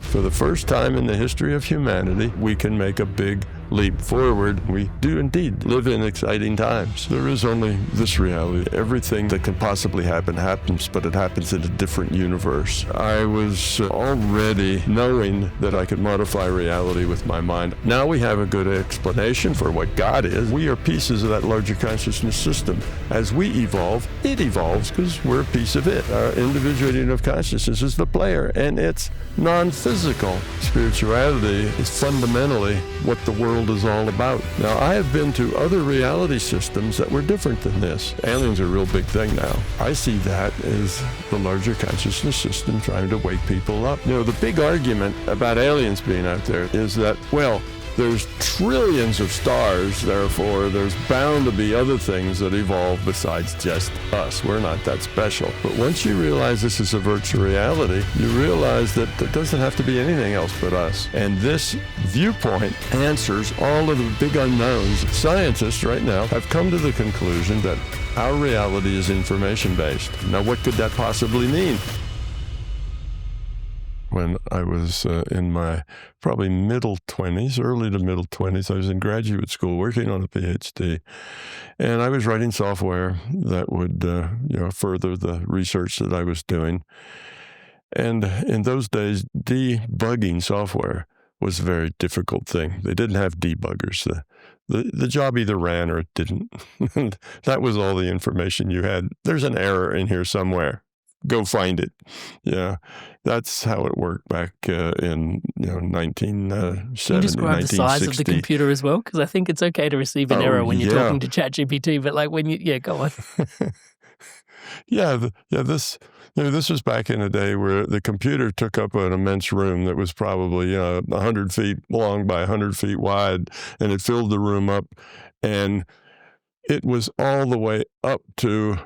For the first time in the history of humanity, we can make a big leap forward. We do indeed live in exciting times. There is only this reality. Everything that can possibly happen happens, but it happens in a different universe. I was already knowing that I could modify reality with my mind. Now we have a good explanation for what God is. We are pieces of that larger consciousness system. As we evolve, it evolves because we're a piece of it. Our individuating of consciousness is the player, and it's non-physical. Spirituality is fundamentally what the world is all about. Now, I have been to other reality systems that were different than this. Aliens are a real big thing now. I see that as the larger consciousness system trying to wake people up. You know, the big argument about aliens being out there is that, well, there's trillions of stars, therefore there's bound to be other things that evolve besides just us. We're not that special. But once you realize this is a virtual reality, you realize that there doesn't have to be anything else but us. And this viewpoint answers all of the big unknowns. Scientists right now have come to the conclusion that our reality is information-based. Now, what could that possibly mean? When I was in my probably middle 20s, early to middle 20s, I was in graduate school working on a PhD, and I was writing software that would further the research that I was doing. And in those days, debugging software was a very difficult thing. They didn't have debuggers. The job either ran or it didn't. And that was all the information you had. There's an error in here somewhere. Go find it. Yeah, that's how it worked back in 1970, Can you describe the size of the computer as well? Because I think it's okay to receive an error when you're talking to ChatGPT, but like when go on. This was back in a day where the computer took up an immense room that was probably 100 feet long by 100 feet wide, and it filled the room up, and it was all the way up to,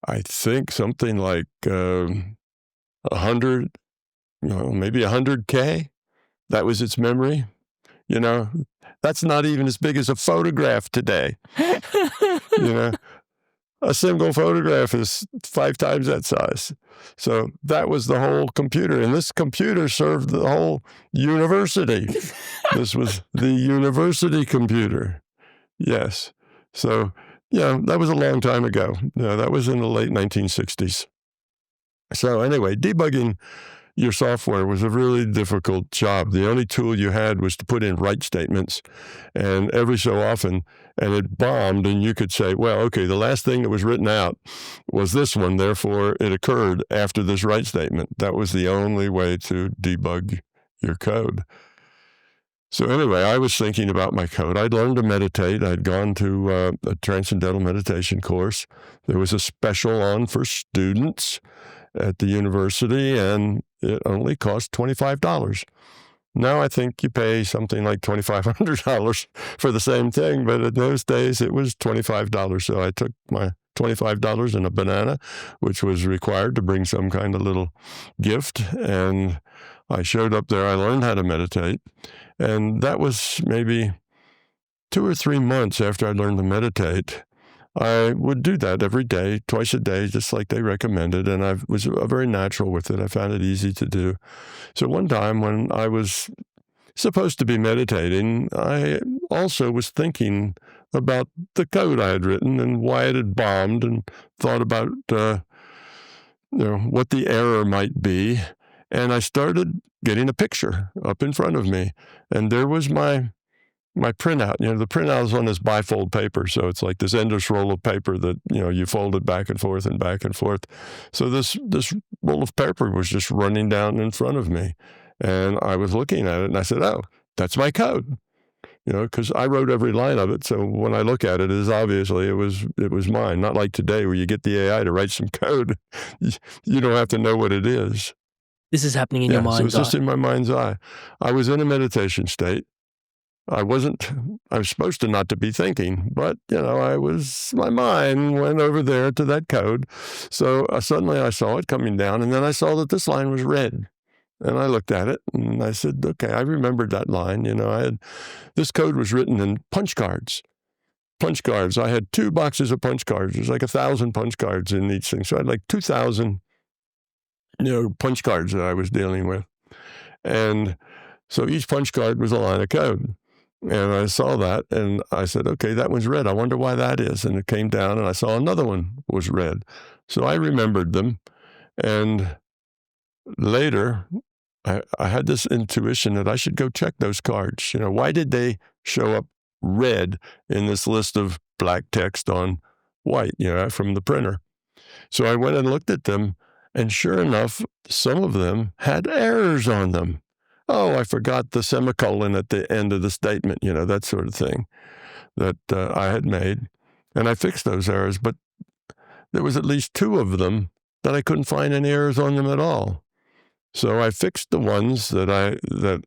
I think, something like 100, maybe 100K. That was its memory. That's not even as big as a photograph today. A single photograph is 5 times that size. So that was the whole computer. And this computer served the whole university. This was the university computer. Yes. So, that was a long time ago. That was in the late 1960s. So anyway, debugging your software was a really difficult job. The only tool you had was to put in write statements, and every so often, and it bombed, and you could say, well, okay, the last thing that was written out was this one, therefore it occurred after this write statement. That was the only way to debug your code. So anyway, I was thinking about my code. I'd learned to meditate. I'd gone to a transcendental meditation course. There was a special on for students at the university, and it only cost $25. Now I think you pay something like $2,500 for the same thing, but in those days it was $25. So I took my $25 and a banana, which was required to bring some kind of little gift, and I showed up there. I learned how to meditate, and that was maybe 2 or 3 months after I learned to meditate. I would do that every day, twice a day, just like they recommended, and I was very natural with it. I found it easy to do. So one time when I was supposed to be meditating, I also was thinking about the code I had written and why it had bombed, and thought about what the error might be. And I started getting a picture up in front of me, and there was my printout. The printout is on this bifold paper, so it's like this endless roll of paper that you fold it back and forth and back and forth. So this roll of paper was just running down in front of me, and I was looking at it, and I said, "Oh, that's my code." Because I wrote every line of it, so when I look at it, obviously it was mine. Not like today where you get the AI to write some code, you don't have to know what it is. This is happening in your mind's eye. So it's just in my mind's eye. I was in a meditation state. I was supposed to not to be thinking, but, my mind went over there to that code. So suddenly I saw it coming down, and then I saw that this line was red. And I looked at it, and I said, okay, I remembered that line. This code was written in punch cards. I had 2 boxes of punch cards. There's like 1,000 punch cards in each thing. So I had like 2,000, punch cards that I was dealing with. And so each punch card was a line of code. And I saw that, and I said, okay, that one's red. I wonder why that is. And it came down, and I saw another one was red. So I remembered them. And later, I had this intuition that I should go check those cards. Why did they show up red in this list of black text on white, from the printer? So I went and looked at them, and sure enough, some of them had errors on them. Oh, I forgot the semicolon at the end of the statement, that sort of thing that I had made. And I fixed those errors, but there was at least 2 of them that I couldn't find any errors on them at all. So I fixed the ones that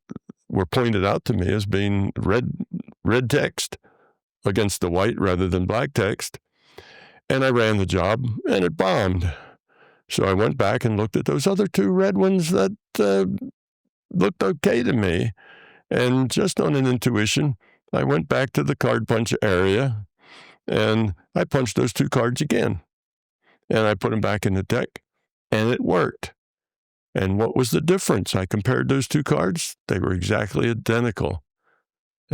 were pointed out to me as being red text against the white rather than black text. And I ran the job, and it bombed. So I went back and looked at those other 2 red ones that looked okay to me. And just on an intuition, I went back to the card punch area, and I punched those 2 cards again. And I put them back in the deck, and it worked. And what was the difference? I compared those 2 cards. They were exactly identical.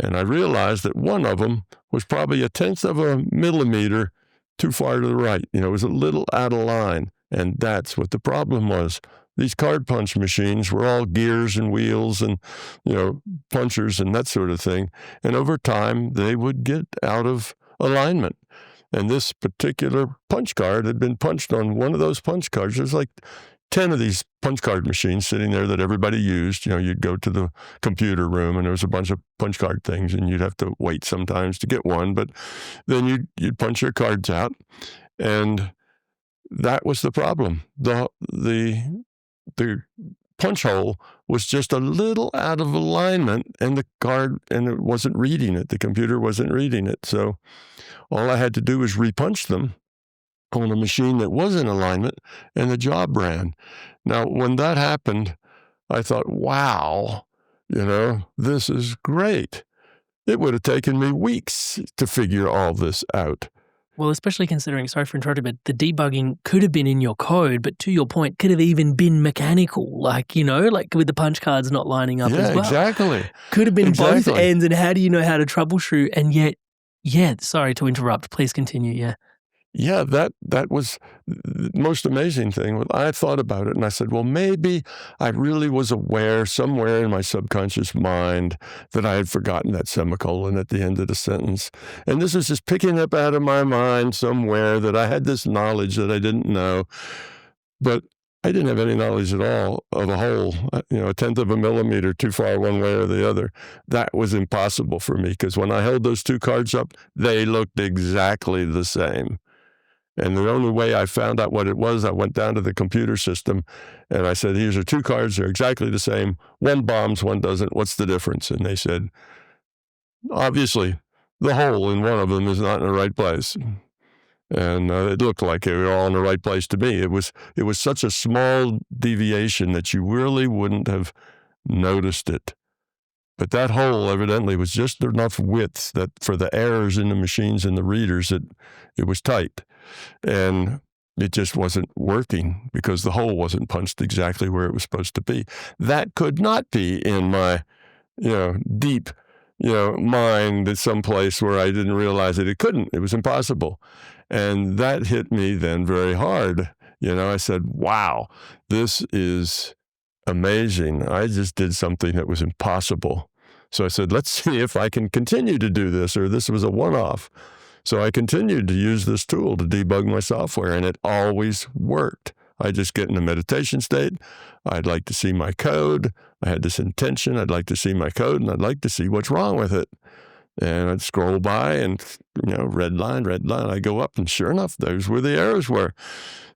And I realized that one of them was probably 1/10 of a millimeter too far to the right. It was a little out of line. And that's what the problem was. These card punch machines were all gears and wheels and, punchers and that sort of thing. And over time, they would get out of alignment. And this particular punch card had been punched on one of those punch cards. There's like 10 of these punch card machines sitting there that everybody used. You'd go to the computer room, and there was a bunch of punch card things, and you'd have to wait sometimes to get one. But then you'd punch your cards out, and that was the problem. The punch hole was just a little out of alignment, and it wasn't reading it. The computer wasn't reading it. So all I had to do was repunch them on a machine that was in alignment, and the job ran. Now, when that happened, I thought, wow, this is great. It would have taken me weeks to figure all this out. Well, especially considering, sorry for interrupting, but the debugging could have been in your code, but to your point, could have even been mechanical, like with the punch cards not lining up as well. Exactly. Could have been both ends, and how do you know how to troubleshoot? And yet, sorry to interrupt, please continue, Yeah, that was the most amazing thing. I thought about it, and I said, well, maybe I really was aware somewhere in my subconscious mind that I had forgotten that semicolon at the end of the sentence. And this was just picking up out of my mind somewhere that I had this knowledge that I didn't know. But I didn't have any knowledge at all of a hole, 1/10 of a millimeter too far one way or the other. That was impossible for me, because when I held those 2 cards up, they looked exactly the same. And the only way I found out what it was, I went down to the computer system, and I said, here's are 2 cards. They're exactly the same. One bombs, one doesn't. What's the difference? And they said, obviously, the hole in one of them is not in the right place. And it looked like they were all in the right place to me. It was such a small deviation that you really wouldn't have noticed it. But that hole evidently was just enough width that for the errors in the machines and the readers, it was tight. And it just wasn't working because the hole wasn't punched exactly where it was supposed to be. That could not be in my, deep, mind at some place where I didn't realize it. It couldn't. It was impossible. And that hit me then very hard. I said, wow, this is amazing. I just did something that was impossible. So I said, let's see if I can continue to do this, or this was a one-off. So I continued to use this tool to debug my software, and it always worked. I just get in a meditation state. I'd like to see my code. I had this intention. I'd like to see my code, and I'd like to see what's wrong with it. And I'd scroll by and, red line. I go up, and sure enough, those were the errors were.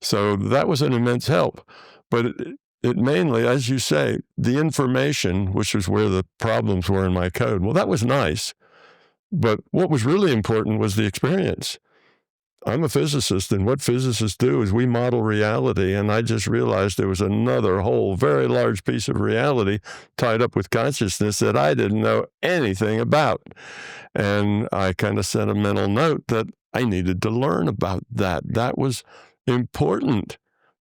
So that was an immense help. But it mainly, as you say, the information, which was where the problems were in my code, well, that was nice. But what was really important was the experience. I'm a physicist, and what physicists do is we model reality, and I just realized there was another whole very large piece of reality tied up with consciousness that I didn't know anything about. And I kind of sent a mental note that I needed to learn about that. That was important.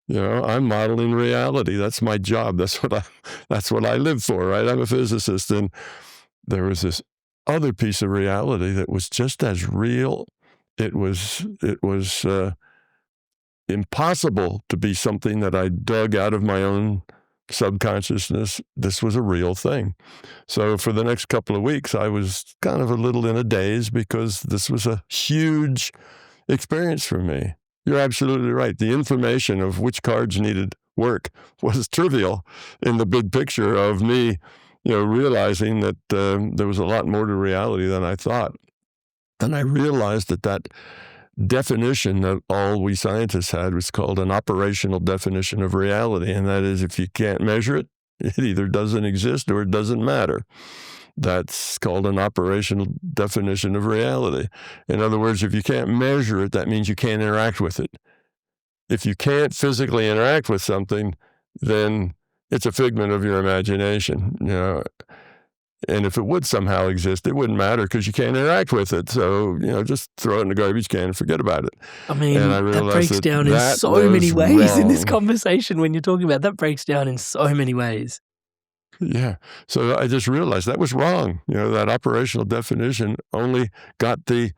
I'm modeling reality. That's my job. That's what I live for, right? I'm a physicist. And there was this other piece of reality that was just as real. It was impossible to be something that I dug out of my own subconsciousness. This was a real thing. So for the next couple of weeks, I was kind of a little in a daze because this was a huge experience for me. You're absolutely right. The information of which cards needed work was trivial in the big picture of me, realizing that there was a lot more to reality than I thought. And I realized that definition that all we scientists had was called an operational definition of reality. And that is, if you can't measure it, it either doesn't exist or it doesn't matter. That's called an operational definition of reality. In other words, if you can't measure it, that means you can't interact with it. If you can't physically interact with something, then it's a figment of your imagination, And if it would somehow exist, it wouldn't matter because you can't interact with it. So, just throw it in the garbage can and forget about it. I mean, and I that breaks down in so many ways in this conversation when you're talking about that breaks down in so many ways. Yeah. So I just realized that was wrong. That operational definition only got the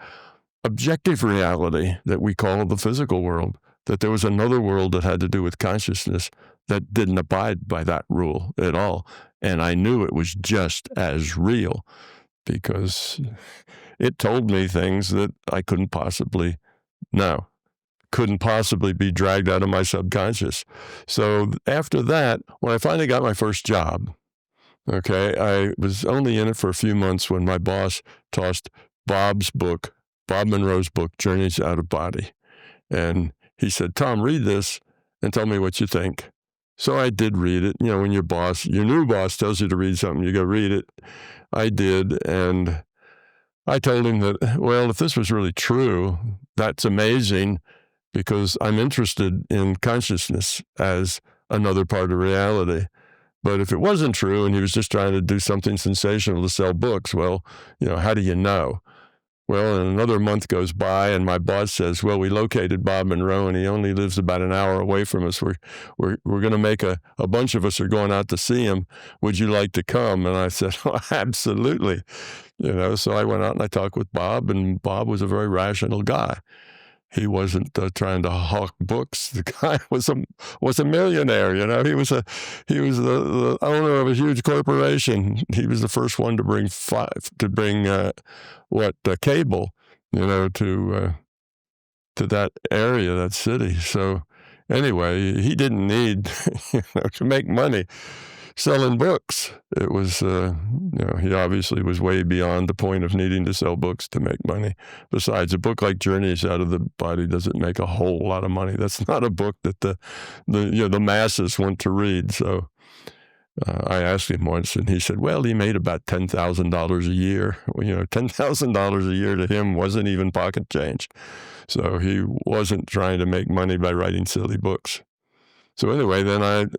objective reality that we call the physical world, that there was another world that had to do with consciousness that didn't abide by that rule at all. And I knew it was just as real because it told me things that I couldn't possibly know, couldn't possibly be dragged out of my subconscious. So after that, when I finally got my first job, I was only in it for a few months when my boss tossed Bob Monroe's book, Journeys Out of Body. And he said, Tom, read this and tell me what you think. So I did read it. When your new boss tells you to read something, you go read it. I did. And I told him that, well, if this was really true, that's amazing because I'm interested in consciousness as another part of reality. But if it wasn't true and he was just trying to do something sensational to sell books, well, how do you know? Well, and another month goes by and my boss says, well, we located Bob Monroe and he only lives about an hour away from us. We're going to make a bunch of us are going out to see him. Would you like to come? And I said, oh, absolutely. So I went out and I talked with Bob, and Bob was a very rational guy. He wasn't trying to hawk books. The guy was a millionaire. He was the owner of a huge corporation. He was the first one to bring cable, to that area, that city. So anyway, he didn't need to make money selling books. It was, he obviously was way beyond the point of needing to sell books to make money. Besides, a book like Journeys Out of the Body doesn't make a whole lot of money. That's not a book that the masses want to read. So I asked him once, and he said, well, he made about $10,000 a year. $10,000 a year to him wasn't even pocket change. So he wasn't trying to make money by writing silly books. So anyway, then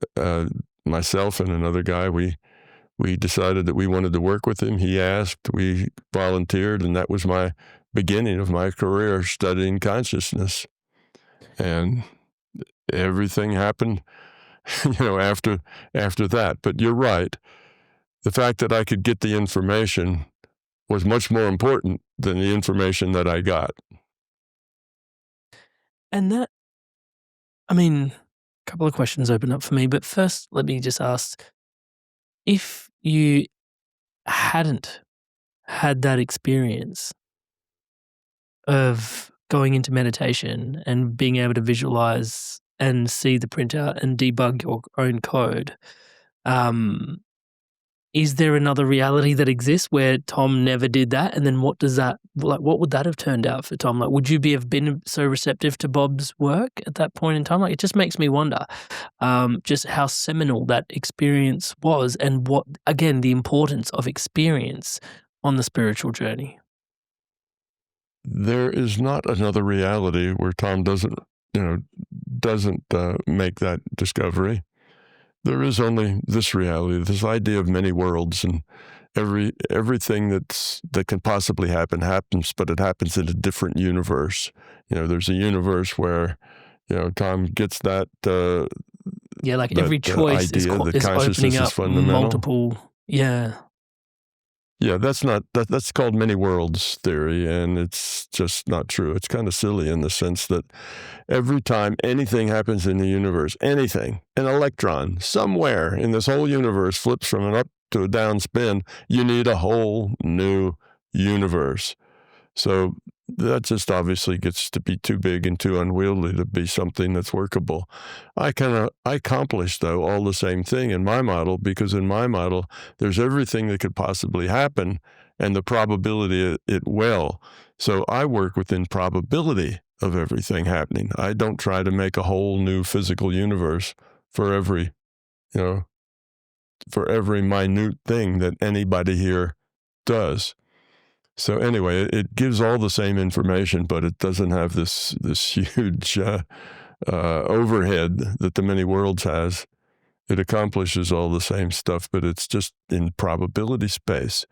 myself and another guy, we decided that we wanted to work with him. He asked, we volunteered, and that was my beginning of my career studying consciousness. And everything happened, after that. But you're right. The fact that I could get the information was much more important than the information that I got. And that, a couple of questions open up for me, but first let me just ask, if you hadn't had that experience of going into meditation and being able to visualize and see the printout and debug your own code, is there another reality that exists where Tom never did that? And then what would that have turned out for Tom? Would you have been so receptive to Bob's work at that point in time? It just makes me wonder just how seminal that experience was, and what, again, the importance of experience on the spiritual journey. There is not another reality where Tom doesn't make that discovery. There is only this reality, this idea of many worlds, and everything that can possibly happen happens, but it happens in a different universe. There's a universe where, Tom gets that. Like every choice idea that is consciousness opening is up fundamental. multiple. Yeah. Yeah, that's called many worlds theory, and it's just not true. It's kind of silly in the sense that every time anything happens in the universe, anything, an electron somewhere in this whole universe flips from an up to a down spin, you need a whole new universe. So that just obviously gets to be too big and too unwieldy to be something that's workable. I accomplish, though, all the same thing in my model, because in my model, there's everything that could possibly happen and the probability it will. So I work within probability of everything happening. I don't try to make a whole new physical universe for every minute thing that anybody here does. So anyway, it gives all the same information, but it doesn't have this huge overhead that the many worlds has. It accomplishes all the same stuff, but it's just in probability space.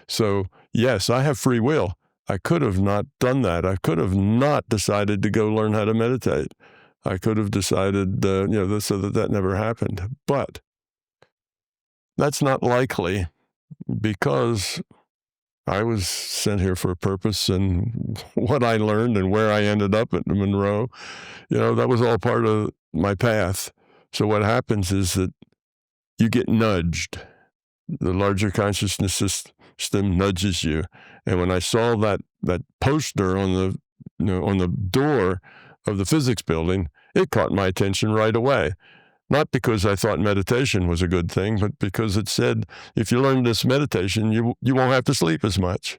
So yes, I have free will. I could have not done that. I could have not decided to go learn how to meditate. I could have decided, so that never happened. But that's not likely, because I was sent here for a purpose, and what I learned and where I ended up at Monroe, that was all part of my path. So what happens is that you get nudged. The larger consciousness system nudges you. And when I saw that poster on the door of the physics building, it caught my attention right away. Not because I thought meditation was a good thing, but because it said, if you learn this meditation, you won't have to sleep as much.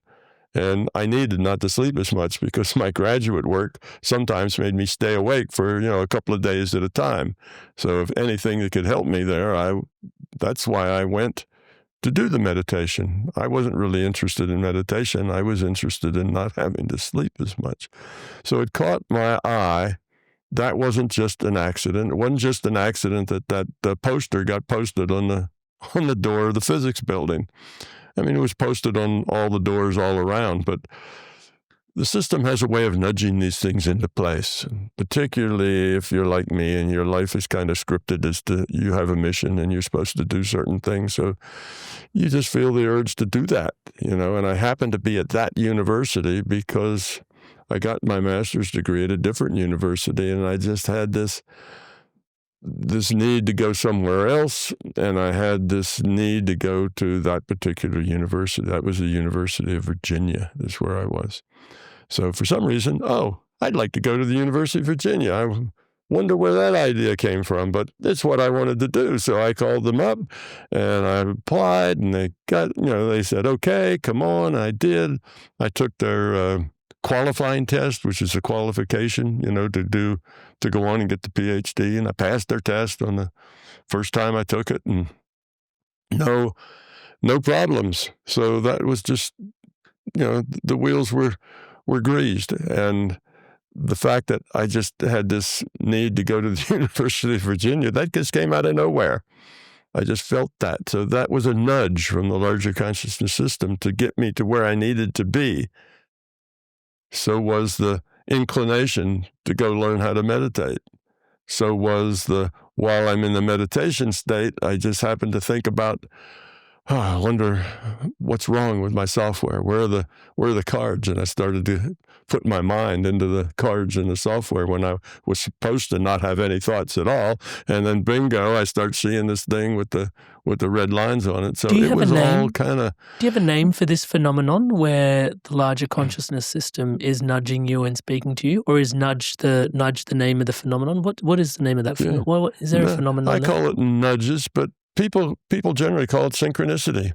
And I needed not to sleep as much, because my graduate work sometimes made me stay awake for, a couple of days at a time. So if anything that could help me there, that's why I went to do the meditation. I wasn't really interested in meditation. I was interested in not having to sleep as much. So it caught my eye. That wasn't just an accident. It wasn't just an accident that the poster got posted on the door of the physics building. I mean, it was posted on all the doors all around, but the system has a way of nudging these things into place, particularly if you're like me and your life is kind of scripted as to you have a mission and you're supposed to do certain things. So you just feel the urge to do that, and I happened to be at that university because I got my master's degree at a different university, and I just had this need to go somewhere else, and I had this need to go to that particular university. That was the University of Virginia, is where I was. So for some reason, I'd like to go to the University of Virginia. I wonder where that idea came from, but it's what I wanted to do. So I called them up, and I applied, and they said, okay, come on. I did. I took their qualifying test, which is a qualification, to go on and get the PhD. And I passed their test on the first time I took it, and no problems. So that was just, the wheels were greased. And the fact that I just had this need to go to the University of Virginia, that just came out of nowhere. I just felt that. So that was a nudge from the larger consciousness system to get me to where I needed to be. So was the inclination to go learn how to meditate. So was while I'm in the meditation state, I just happened to think about, I wonder what's wrong with my software. Where are the cards? And I started to put my mind into the cards in the software when I was supposed to not have any thoughts at all. And then bingo, I start seeing this thing with the red lines on it. So it was all kind of... Do you have a name for this phenomenon where the larger consciousness system is nudging you and speaking to you? Or is nudge the name of the phenomenon? What is the name of that phenomenon? What, is there a phenomenon I call it nudges, but people generally call it synchronicity.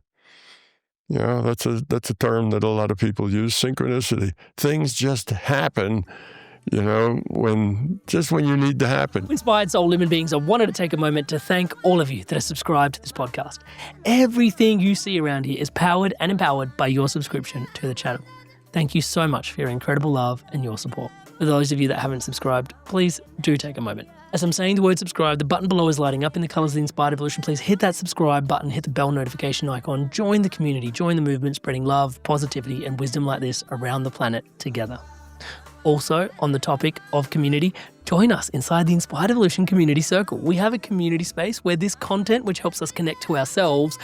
That's a term that a lot of people use, synchronicity. Things just happen, when you need to happen. Inspired Soul Living Beings, I wanted to take a moment to thank all of you that are subscribed to this podcast. Everything you see around here is powered and empowered by your subscription to the channel. Thank you so much for your incredible love and your support. For those of you that haven't subscribed, please do take a moment. As I'm saying the word subscribe, the button below is lighting up in the colors of the Inspired Evolution. Please hit that subscribe button, hit the bell notification icon, join the community, join the movement, spreading love, positivity, and wisdom like this around the planet together. Also, on the topic of community, join us inside the Inspired Evolution Community Circle. We have a community space where this content, which helps us connect to ourselves,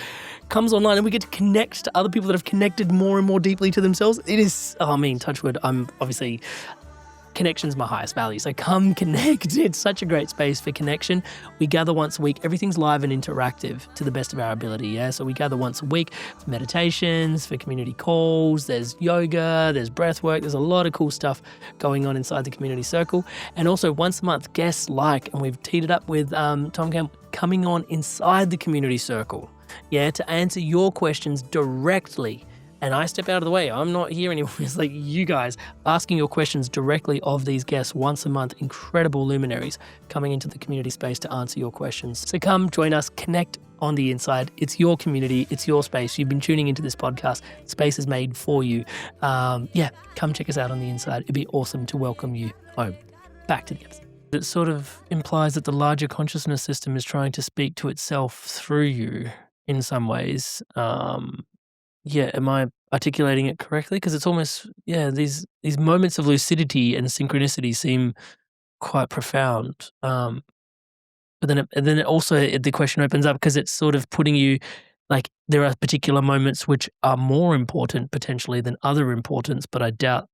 comes online and we get to connect to other people that have connected more and more deeply to themselves. It is, touch wood, I'm obviously... Connection's my highest value, so come connect. It's such a great space for connection. We gather once a week. Everything's live and interactive to the best of our ability, yeah? So we gather once a week for meditations, for community calls, there's yoga, there's breath work, there's a lot of cool stuff going on inside the community circle. And also once a month, guests and we've teed it up with Tom Campbell coming on inside the community circle, yeah, to answer your questions directly. And I step out of the way. I'm not here anymore. It's like you guys asking your questions directly of these guests once a month. Incredible luminaries coming into the community space to answer your questions. So come join us, connect on the inside. It's your community. It's your space. You've been tuning into this podcast. Space is made for you. Come check us out on the inside. It'd be awesome to welcome you home. Back to the episode. It sort of implies that the larger consciousness system is trying to speak to itself through you in some ways. Am I articulating it correctly? Because it's almost, these moments of lucidity and synchronicity seem quite profound. But then the question opens up because it's sort of putting you, like, there are particular moments which are more important potentially than other importance, but I doubt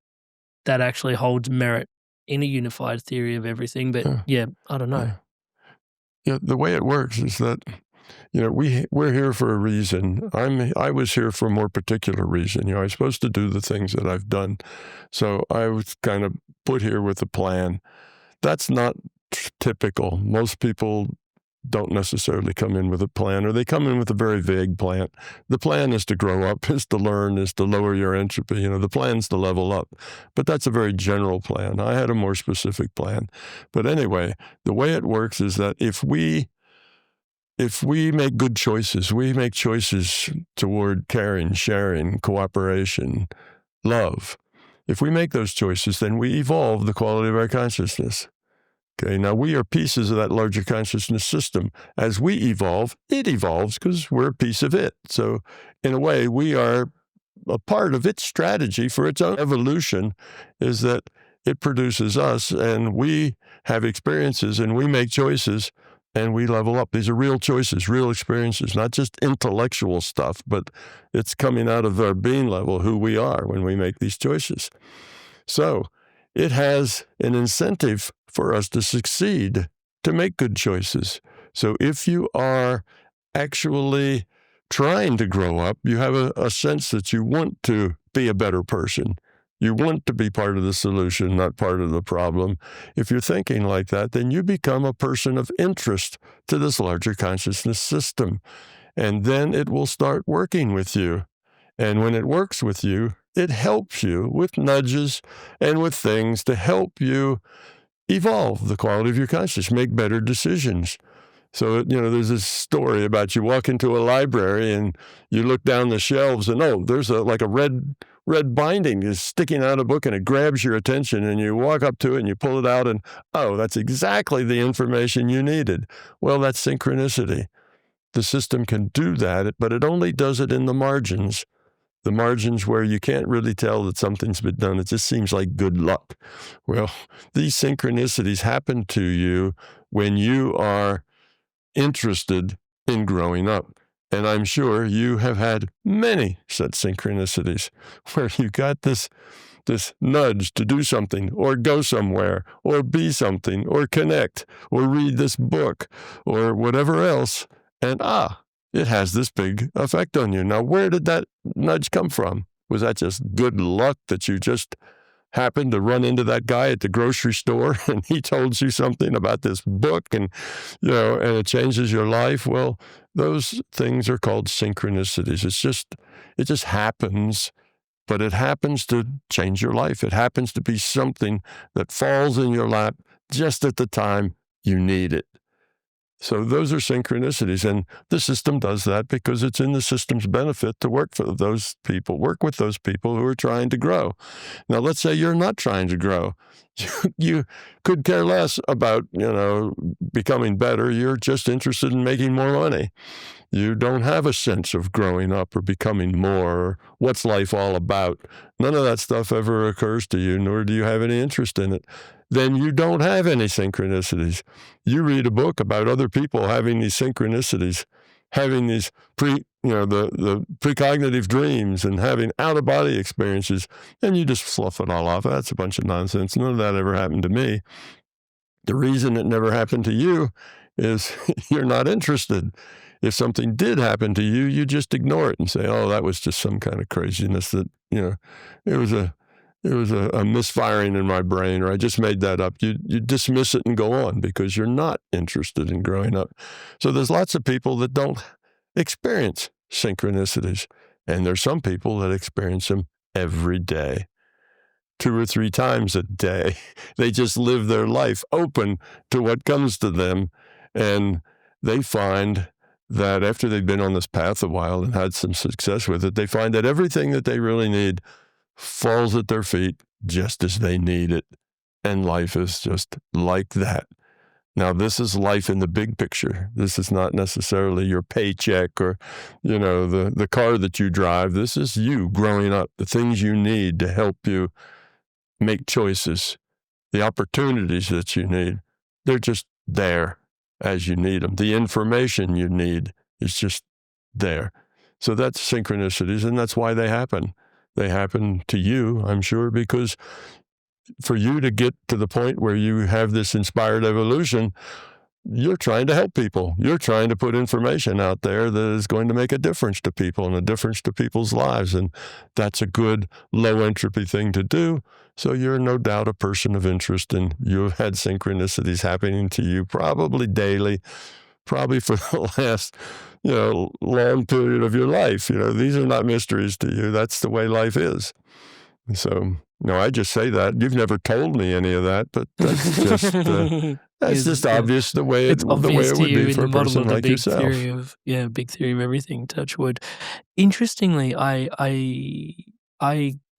that actually holds merit in a unified theory of everything. But I don't know. Yeah, the way it works is that, we're here for a reason. I was here for a more particular reason. I was supposed to do the things that I've done. So I was kind of put here with a plan. That's not typical. Most people don't necessarily come in with a plan, or they come in with a very vague plan. The plan is to grow up, is to learn, is to lower your entropy. The plan's to level up. But that's a very general plan. I had a more specific plan. But anyway, the way it works is that if we make good choices, we make choices toward caring, sharing, cooperation, love. If we make those choices, then we evolve the quality of our consciousness. Okay, now we are pieces of that larger consciousness system. As we evolve, it evolves because we're a piece of it. So in a way, we are a part of its strategy for its own evolution, is that it produces us and we have experiences and we make choices and we level up. These are real choices, real experiences, not just intellectual stuff, but it's coming out of our being level, who we are when we make these choices. So it has an incentive for us to succeed, to make good choices. So if you are actually trying to grow up, you have a sense that you want to be a better person. You want to be part of the solution, not part of the problem. If you're thinking like that, then you become a person of interest to this larger consciousness system. And then it will start working with you. And when it works with you, it helps you with nudges and with things to help you evolve the quality of your consciousness, make better decisions. So, there's this story about you walk into a library and you look down the shelves and, there's a red binding is sticking out of a book and it grabs your attention and you walk up to it and you pull it out and, that's exactly the information you needed. Well, that's synchronicity. The system can do that, but it only does it in the margins where you can't really tell that something's been done. It just seems like good luck. Well, these synchronicities happen to you when you are interested in growing up. And I'm sure you have had many such synchronicities where you got this nudge to do something or go somewhere or be something or connect or read this book or whatever else. And it has this big effect on you. Now, where did that nudge come from? Was that just good luck that you just happened to run into that guy at the grocery store and he told you something about this book and it changes your life? Well, those things are called synchronicities. It just happens, but it happens to change your life. It happens to be something that falls in your lap just at the time you need it. So those are synchronicities, and the system does that because it's in the system's benefit to work with those people who are trying to grow. Now, let's say you're not trying to grow. You could care less about, becoming better. You're just interested in making more money. You don't have a sense of growing up or becoming more, or what's life all about. None of that stuff ever occurs to you, nor do you have any interest in it. Then you don't have any synchronicities. You read a book about other people having these synchronicities, having these the precognitive dreams and having out-of-body experiences, and you just fluff it all off. That's a bunch of nonsense. None of that ever happened to me. The reason it never happened to you is you're not interested. If something did happen to you, you just ignore it and say, oh, that was just some kind of craziness that, it was a misfiring in my brain, or I just made that up. You dismiss it and go on because you're not interested in growing up. So there's lots of people that don't experience synchronicities, and there's some people that experience them every day, 2 or 3 times a day. They just live their life open to what comes to them, and they find that after they've been on this path a while and had some success with it, they find that everything that they really need falls at their feet just as they need it. And life is just like that. Now, this is life in the big picture. This is not necessarily your paycheck or, the car that you drive. This is you growing up, the things you need to help you make choices, the opportunities that you need. They're just there as you need them. The information you need is just there. So that's synchronicities, and that's why they happen. They happen to you, I'm sure, because for you to get to the point where you have this inspired evolution, you're trying to help people. You're trying to put information out there that is going to make a difference to people and a difference to people's lives. And that's a good low entropy thing to do. So you're no doubt a person of interest, and you've had synchronicities happening to you probably daily, probably for the last, long period of your life. These are not mysteries to you. That's the way life is. So, I just say that. You've never told me any of that, but that's just obvious the way it would be for a person like yourself. Big theory of everything, touch wood. Interestingly, I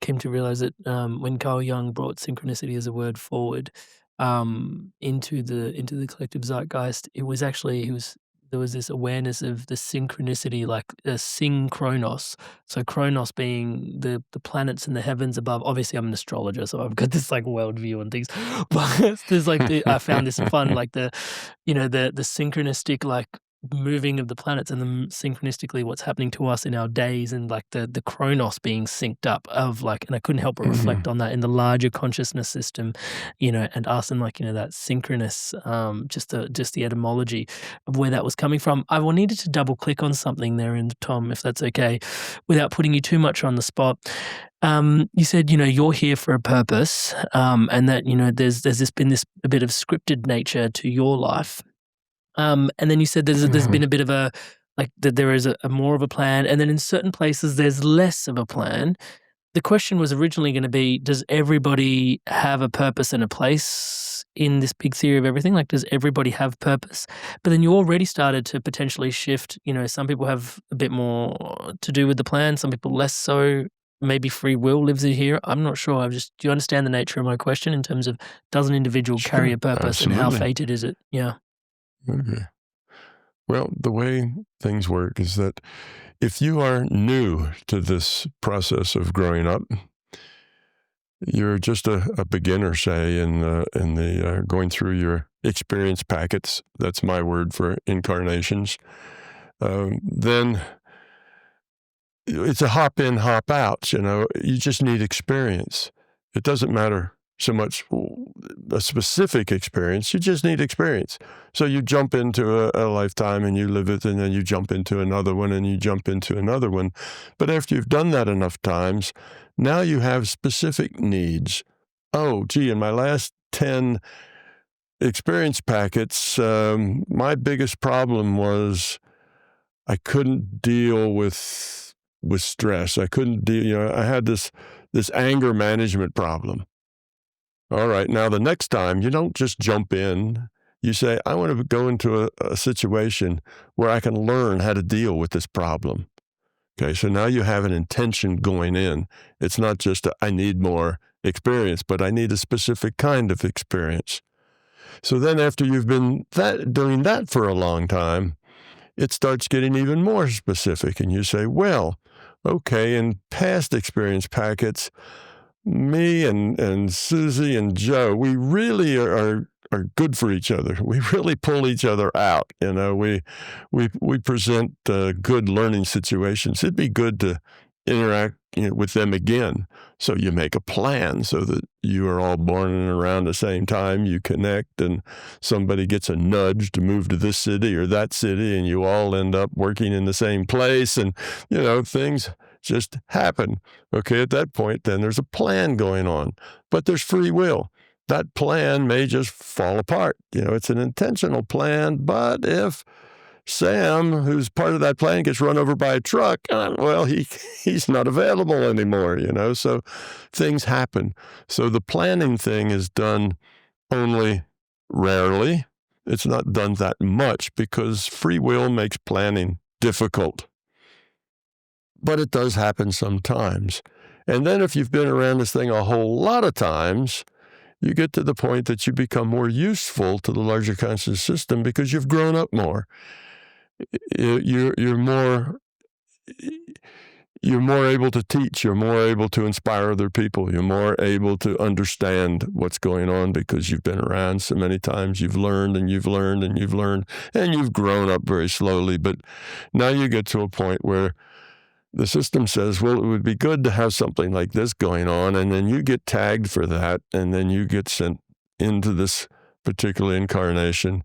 came to realize that when Carl Jung brought synchronicity as a word forward into the collective zeitgeist, it was actually there was this awareness of the synchronicity, like synchronos. So Chronos being the planets in the heavens above. Obviously, I'm an astrologer, so I've got this like worldview and things. But there's I found this fun, like the synchronistic like moving of the planets, and then synchronistically what's happening to us in our days, and like the chronos being synced up of like, and I couldn't help but reflect on that in the larger consciousness system, and us, and like, that synchronous, just the etymology of where that was coming from. I needed to double click on something there, and Tom, if that's okay, without putting you too much on the spot. You said, you're here for a purpose, and that, there's been a bit of scripted nature to your life. And then you said there's been a bit of a, like, that there is a more of a plan, and then in certain places there's less of a plan. The question was originally going to be, does everybody have a purpose and a place in this big theory of everything? Like, does everybody have purpose? But then you already started to potentially shift, some people have a bit more to do with the plan, some people less so. Maybe free will lives in here. I'm not sure. Do you understand the nature of my question in terms of, does an individual carry a purpose, absolutely. And how fated is it? Yeah. Okay. Well, the way things work is that if you are new to this process of growing up, you're just a beginner, say, in the going through your experience packets. That's my word for incarnations. Then it's a hop in, hop out. You just need experience. It doesn't matter so much a specific experience, you just need experience. So you jump into a lifetime and you live it, and then you jump into another one and you jump into another one. But after you've done that enough times, now you have specific needs. Oh, gee, in my last 10 experience packets, my biggest problem was I couldn't deal with stress. I couldn't deal, I had this anger management problem. All right, now the next time, you don't just jump in. You say, I want to go into a situation where I can learn how to deal with this problem. Okay, so now you have an intention going in. It's not just I need more experience, but I need a specific kind of experience. So then after you've been doing that for a long time, it starts getting even more specific. And you say, well, okay, in past experience packets, me and Susie and Joe, we really are good for each other. We really pull each other out. We present good learning situations. It'd be good to interact with them again. So you make a plan so that you are all born in and around the same time. You connect, and somebody gets a nudge to move to this city or that city, and you all end up working in the same place. And things just happen. Okay, at that point, then there's a plan going on, but there's free will. That plan may just fall apart. It's an intentional plan, but if Sam, who's part of that plan, gets run over by a truck, well, he's not available anymore, so things happen. So the planning thing is done only rarely. It's not done that much because free will makes planning difficult. But it does happen sometimes. And then if you've been around this thing a whole lot of times, you get to the point that you become more useful to the larger conscious system because you've grown up more. You're more able to teach. You're more able to inspire other people. You're more able to understand what's going on because you've been around so many times. You've learned and you've learned and you've learned, and you've grown up very slowly. But now you get to a point where the system says, well, it would be good to have something like this going on, and then you get tagged for that, and then you get sent into this particular incarnation,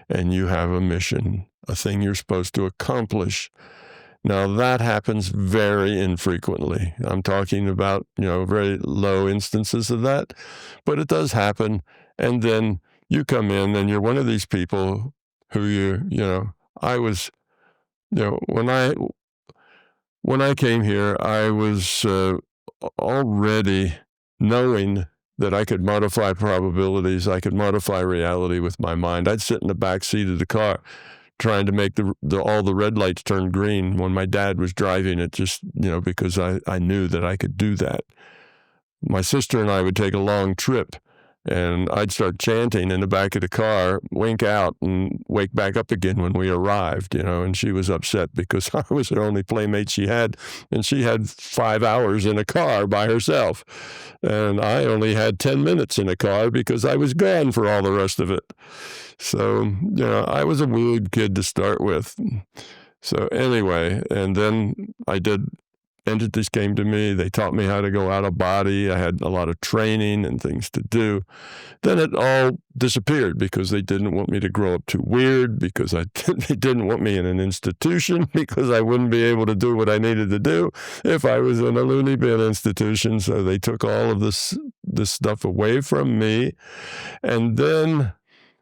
and you have a mission, a thing you're supposed to accomplish. Now, that happens very infrequently. I'm talking about, very low instances of that, but it does happen, and then you come in, and you're one of these people who I was, when I came here, I was already knowing that I could modify probabilities, I could modify reality with my mind. I'd sit in the back seat of the car trying to make all the red lights turn green when my dad was driving it, just, because I knew that I could do that. My sister and I would take a long trip, and I'd start chanting in the back of the car, wink out, and wake back up again when we arrived, and she was upset because I was the only playmate she had, and she had 5 hours in a car by herself, and I only had 10 minutes in a car because I was gone for all the rest of it. So, I was a weird kid to start with. So anyway, and then entities came to me. They taught me how to go out of body. I had a lot of training and things to do. Then it all disappeared because they didn't want me to grow up too weird, because they didn't want me in an institution, because I wouldn't be able to do what I needed to do if I was in a loony bin institution. So they took all of this stuff away from me. And then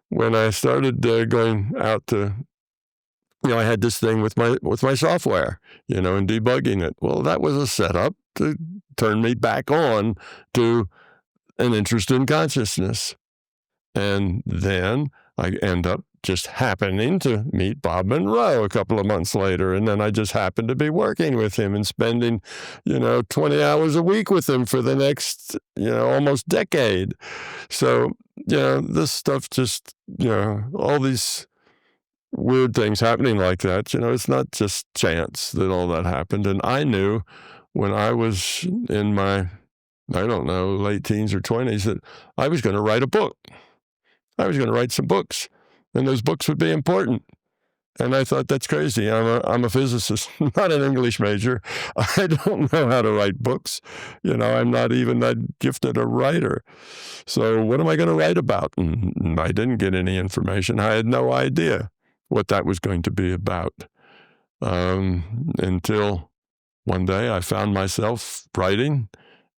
when I started going out to I had this thing with my software, and debugging it. Well, that was a setup to turn me back on to an interest in consciousness. And then I end up just happening to meet Bob Monroe a couple of months later. And then I just happened to be working with him and spending, 20 hours a week with him for the next, almost decade. So, this stuff just, all these weird things happening like that, it's not just chance that all that happened. And I knew when I was in my, late teens or 20s, that I was going to write a book. I was going to write some books, and those books would be important. And I thought, that's crazy. I'm a physicist, not an English major. I don't know how to write books. I'm not even that gifted a writer. So what am I going to write about? And I didn't get any information. I had no idea what that was going to be about, until one day I found myself writing,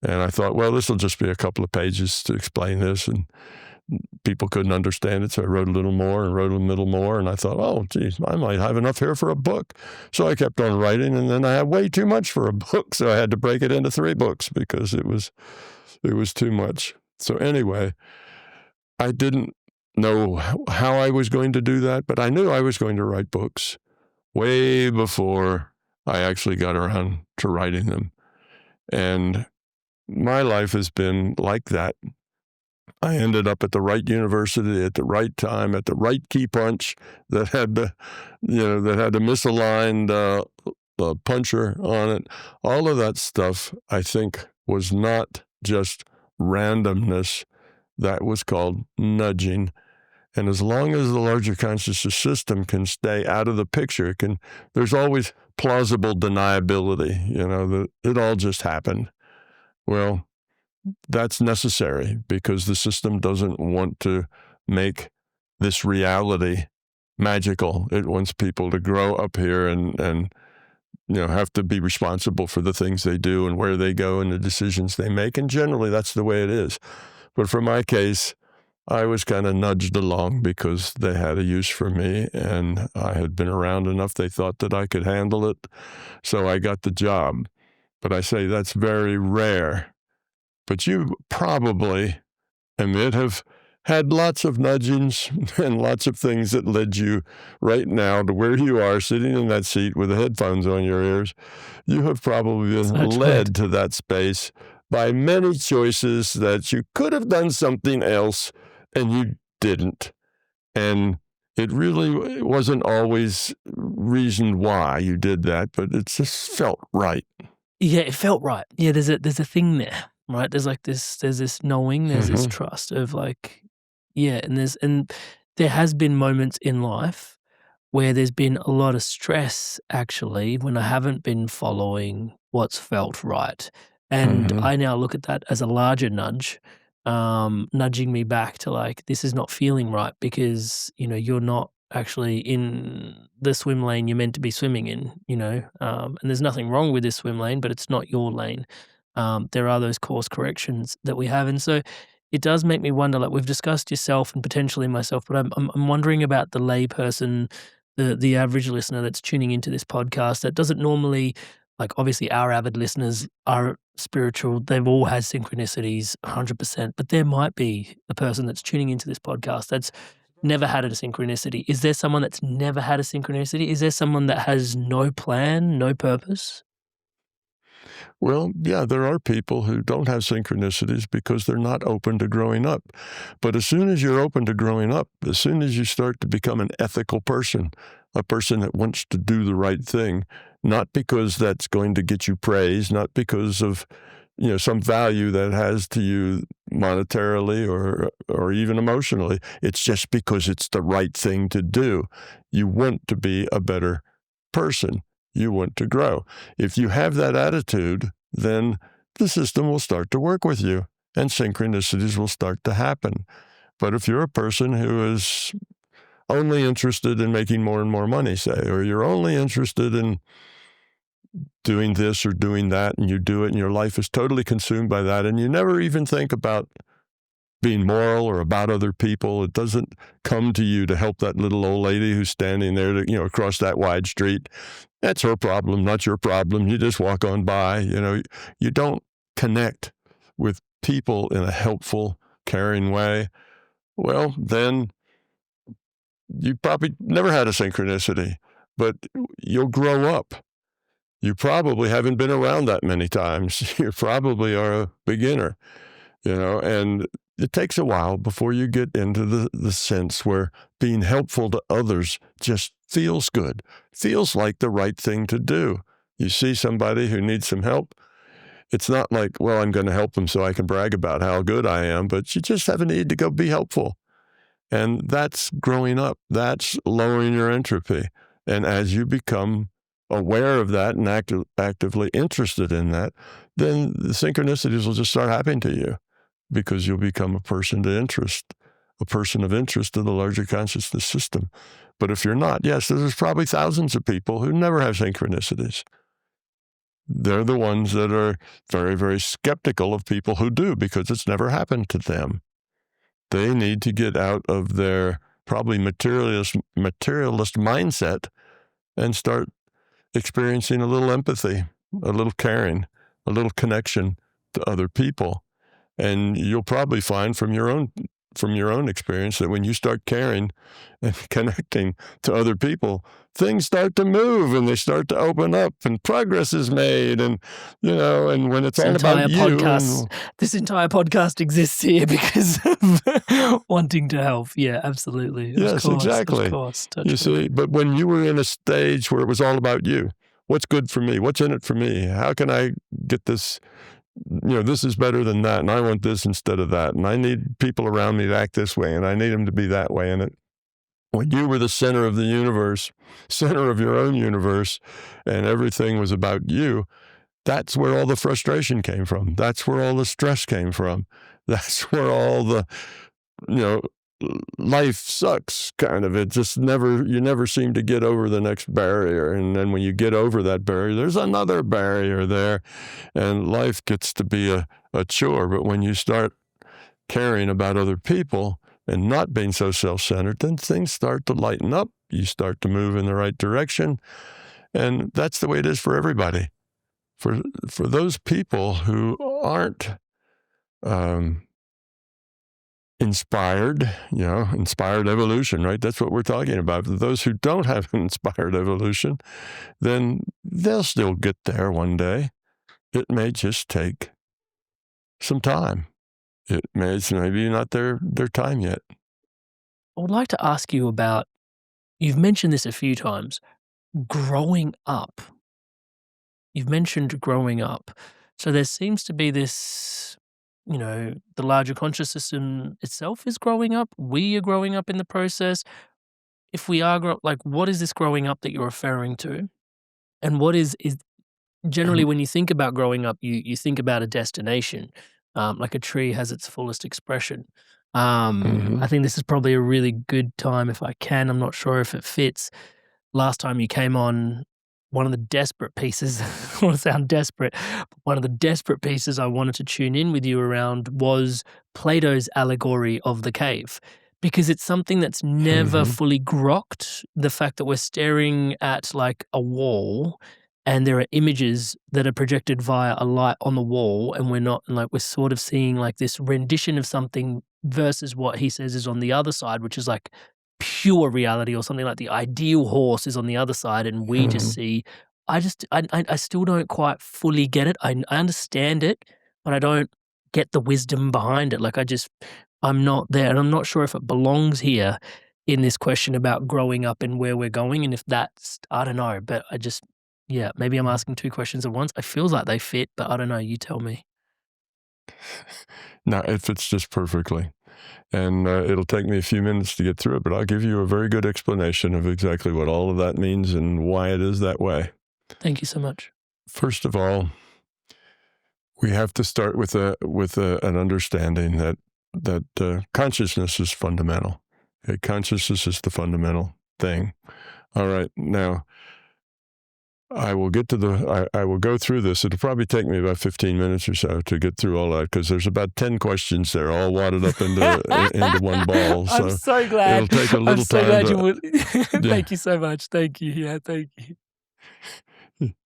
and I thought, well, this will just be a couple of pages to explain this, and people couldn't understand it, so I wrote a little more and wrote a little more, and I thought, oh, geez, I might have enough here for a book. So I kept on writing, and then I had way too much for a book, so I had to break it into 3 books because it was too much. So anyway, I didn't know how I was going to do that, but I knew I was going to write books way before I actually got around to writing them. And my life has been like that. I ended up at the right university at the right time, at the right key punch that had the, that had a misaligned puncher on it. All of that stuff, I think, was not just randomness. That was called nudging. And as long as the larger consciousness system can stay out of the picture, there's always plausible deniability, that it all just happened. Well, that's necessary because the system doesn't want to make this reality magical. It wants people to grow up here and have to be responsible for the things they do and where they go and the decisions they make. And generally, that's the way it is. But for my case, I was kind of nudged along because they had a use for me, and I had been around enough. They thought that I could handle it, so I got the job. But I say that's very rare. But you probably, Amit, have had lots of nudgings and lots of things that led you right now to where you are, sitting in that seat with the headphones on your ears. You have probably been led to that space by many choices that you could have done something else and you didn't. And it really wasn't always reasoned why you did that, but it just felt right. Yeah, it felt right. Yeah, there's a thing there, right? There's this knowing, there's this trust of and there has been moments in life where there's been a lot of stress actually when I haven't been following what's felt right. And I now look at that as a larger nudge, nudging me back to this is not feeling right because, you're not actually in the swim lane you're meant to be swimming in, and there's nothing wrong with this swim lane, but it's not your lane. There are those course corrections that we have. And so it does make me wonder, we've discussed yourself and potentially myself, but I'm wondering about the layperson, the average listener that's tuning into this podcast that doesn't normally, obviously our avid listeners are spiritual. They've all had synchronicities 100%, but there might be a person that's tuning into this podcast that's never had a synchronicity. Is there someone that's never had a synchronicity? Is there someone that has no plan, no purpose? Well, yeah, there are people who don't have synchronicities because they're not open to growing up. But as soon as you're open to growing up, as soon as you start to become an ethical person, a person that wants to do the right thing, not because that's going to get you praise, not because of some value that has to you monetarily or even emotionally. It's just because it's the right thing to do. You want to be a better person. You want to grow. If you have that attitude, then the system will start to work with you and synchronicities will start to happen. But if you're a person who is only interested in making more and more money, say, or you're only interested in doing this or doing that, and you do it and your life is totally consumed by that, and you never even think about being moral or about other people. It doesn't come to you to help that little old lady who's standing there to, across that wide street. That's her problem, not your problem. You just walk on by. You don't connect with people in a helpful, caring way. Well, then you probably never had a synchronicity, but you'll grow up. You probably haven't been around that many times. You probably are a beginner, and it takes a while before you get into the sense where being helpful to others just feels good, feels like the right thing to do. You see somebody who needs some help. It's not like, well, I'm going to help them so I can brag about how good I am, but you just have a need to go be helpful. And that's growing up. That's lowering your entropy. And as you become aware of that and actively interested in that, then the synchronicities will just start happening to you because you'll become a person of interest to the larger consciousness system. But if you're not, yes, there's probably thousands of people who never have synchronicities. They're the ones that are very, very skeptical of people who do because it's never happened to them. They need to get out of their probably materialist mindset and start experiencing a little empathy, a little caring, a little connection to other people. And you'll probably find from your own experience that when you start caring and connecting to other people, things start to move and they start to open up and progress is made. And, and when it's all about you. This entire podcast exists here because of wanting to help. Yeah, absolutely. Yes, exactly. Of course. You see, but when you were in a stage where it was all about you, what's good for me? What's in it for me? How can I get this? This is better than that, and I want this instead of that, and I need people around me to act this way, and I need them to be that way. And when you were the center of the universe, center of your own universe, and everything was about you, that's where all the frustration came from. That's where all the stress came from. That's where all the, life sucks kind of. It just you never seem to get over the next barrier. And then when you get over that barrier, there's another barrier there. And life gets to be a chore. But when you start caring about other people and not being so self-centered, then things start to lighten up. You start to move in the right direction. And that's the way it is for everybody. For those people who aren't inspired evolution, right? That's what we're talking about. For those who don't have inspired evolution, then they'll still get there one day. It may just take some time. It's maybe not their time yet. I would like to ask you about, you've mentioned this a few times, growing up. You've mentioned growing up. So there seems to be this, the larger conscious system itself is growing up. We are growing up in the process. If we are, what is this growing up that you're referring to? And what is generally when you think about growing up, you think about a destination, like a tree has its fullest expression. I think this is probably a really good time if I can. I'm not sure if it fits. Last time you came on, one of the desperate pieces, I want to sound desperate, but one of the desperate pieces I wanted to tune in with you around was Plato's allegory of the cave, because it's something that's never fully grokked. The fact that we're staring at like a wall and there are images that are projected via a light on the wall, and we're sort of seeing like this rendition of something versus what he says is on the other side, which is like pure reality, or something like the ideal horse is on the other side, and we just see. I still don't quite fully get it. I understand it, but I don't get the wisdom behind it. Like I'm not there, and I'm not sure if it belongs here in this question about growing up and where we're going, and if that's, I don't know, but maybe I'm asking two questions at once. It feels like they fit, but I don't know. You tell me. No, it fits just perfectly. And it'll take me a few minutes to get through it, but I'll give you a very good explanation of exactly what all of that means and why it is that way. Thank you so much. First of all, we have to start with an understanding that consciousness is fundamental. Okay? Consciousness is the fundamental thing. All right, now I will go through this. It'll probably take me about 15 minutes or so to get through all that, because there's about 10 questions there, all wadded up into one ball. So I'm so glad. It'll take a little time. I'm so glad you would. Thank you so much. Thank you. Yeah, thank you.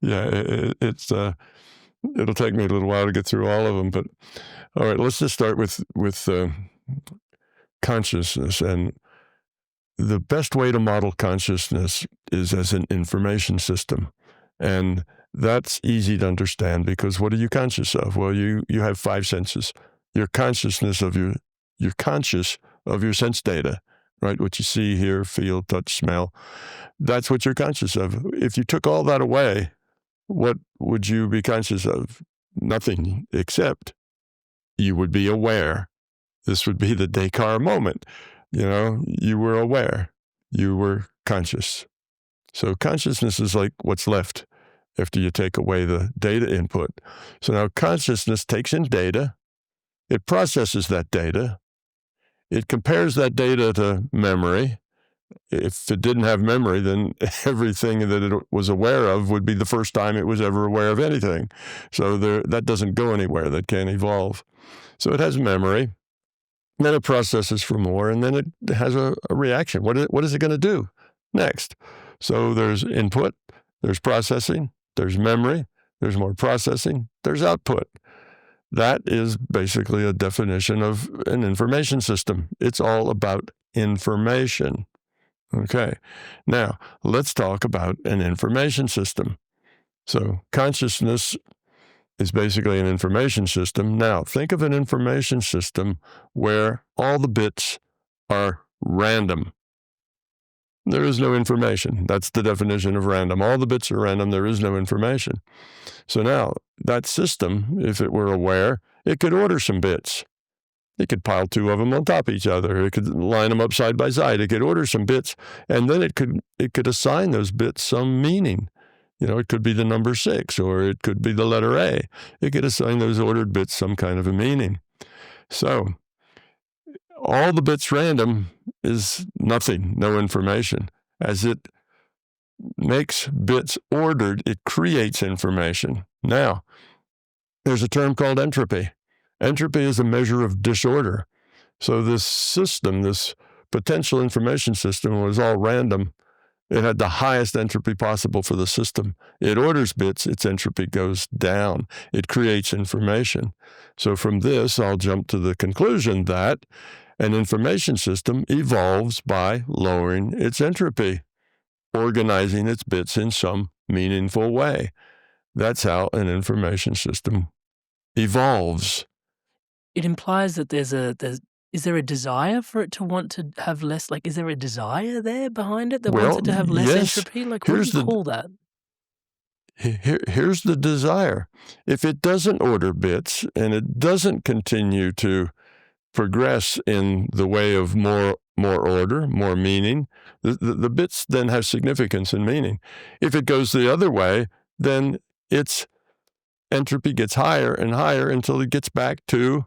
Yeah, it'll take me a little while to get through all of them. But all right, let's just start with consciousness. And the best way to model consciousness is as an information system. And that's easy to understand, because what are you conscious of? Well, you have five senses. You're conscious of your sense data, right? What you see, hear, feel, touch, smell. That's what you're conscious of. If you took all that away, what would you be conscious of? Nothing, except you would be aware. This would be the Descartes moment. You were aware. You were conscious. So consciousness is like what's left after you take away the data input. So now consciousness takes in data. It processes that data. It compares that data to memory. If it didn't have memory, then everything that it was aware of would be the first time it was ever aware of anything. So that doesn't go anywhere. That can't evolve. So it has memory. Then it processes for more, and then it has a reaction. What is it going to do next? So there's input, there's processing, there's memory, there's more processing, there's output. That is basically a definition of an information system. It's all about information. Okay. Now, let's talk about an information system. So consciousness is basically an information system. Now, think of an information system where all the bits are random. There is no information. That's the definition of random. All the bits are random. There is no information. So now, that system, if it were aware, it could order some bits. It could pile two of them on top of each other. It could line them up side by side. It could order some bits, and then it could assign those bits some meaning. It could be the number 6, or it could be the letter A. It could assign those ordered bits some kind of a meaning. So all the bits random is nothing, no information. As it makes bits ordered, it creates information. Now, there's a term called entropy. Entropy is a measure of disorder. So this system, this potential information system, was all random. It had the highest entropy possible for the system. It orders bits, its entropy goes down. It creates information. So from this, I'll jump to the conclusion that an information system evolves by lowering its entropy, organizing its bits in some meaningful way. That's how an information system evolves. It implies that is there a desire for it to want to have less, is there a desire there behind it that wants it to have less entropy? What do you call that? Here's the desire. If it doesn't order bits and it doesn't continue to progress in the way of more order, more meaning, the bits then have significance and meaning. If it goes the other way, then its entropy gets higher and higher until it gets back to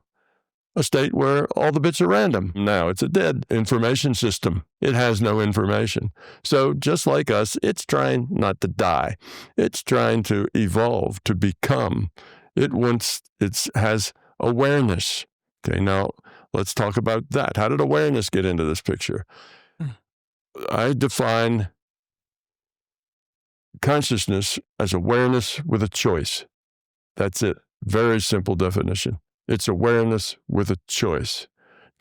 a state where all the bits are random. Now it's a dead information system. It has no information. So just like us, it's trying not to die. It's trying to evolve, to become. It has awareness. Okay, now let's talk about that. How did awareness get into this picture? I define consciousness as awareness with a choice. That's it. Very simple definition. It's awareness with a choice.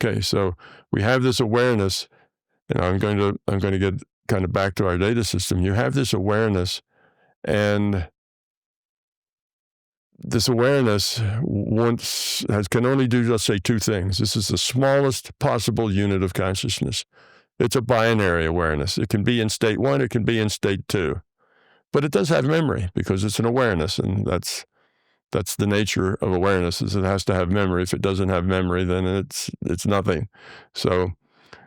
Okay, so we have this awareness, and I'm going to get kind of back to our data system. You have this awareness, and this awareness can only do, let's say, two things. This is the smallest possible unit of consciousness. It's a binary awareness. It can be in state 1, it can be in state 2. But it does have memory because it's an awareness, and that's the nature of awareness, is it has to have memory. If it doesn't have memory, then it's nothing. So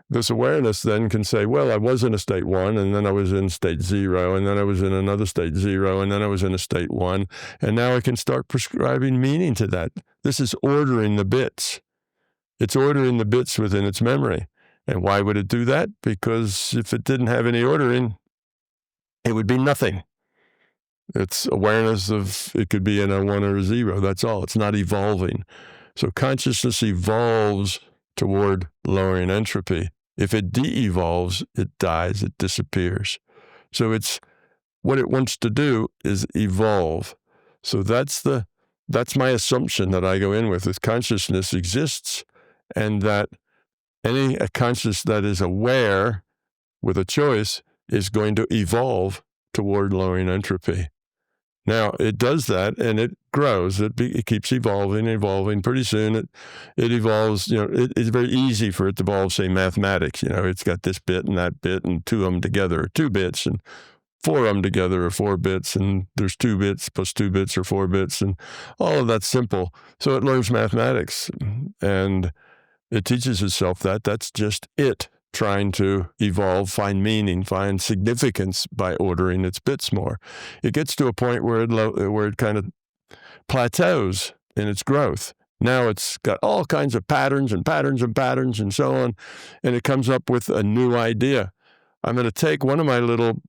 this awareness then can say, well, I was in a state 1, and then I was in state 0, and then I was in another state 0, and then I was in a state 1, and now I can start prescribing meaning to that. This is ordering the bits. It's ordering the bits within its memory. And why would it do that? Because if it didn't have any ordering, it would be nothing. It's awareness of, it could be in a 1 or a 0. That's all. It's not evolving. So consciousness evolves toward lowering entropy. If it de-evolves, it dies, it disappears. So it's what it wants to do is evolve. So that's my assumption that I go in with, is consciousness exists, and that a conscious that is aware with a choice is going to evolve toward lowering entropy. Now, it does that, and it grows. It keeps evolving. Pretty soon, it evolves. It's very easy for it to evolve, say, mathematics. It's got this bit and that bit, and 2 of them together are 2 bits, and 4 of them together are 4 bits, and there's 2 bits plus 2 bits are 4 bits, and all of that's simple. So it learns mathematics, and it teaches itself that. That's just it trying to evolve, find meaning, find significance by ordering its bits more. It gets to a point where it kind of plateaus in its growth. Now it's got all kinds of patterns and so on, and it comes up with a new idea. I'm going to take one of my little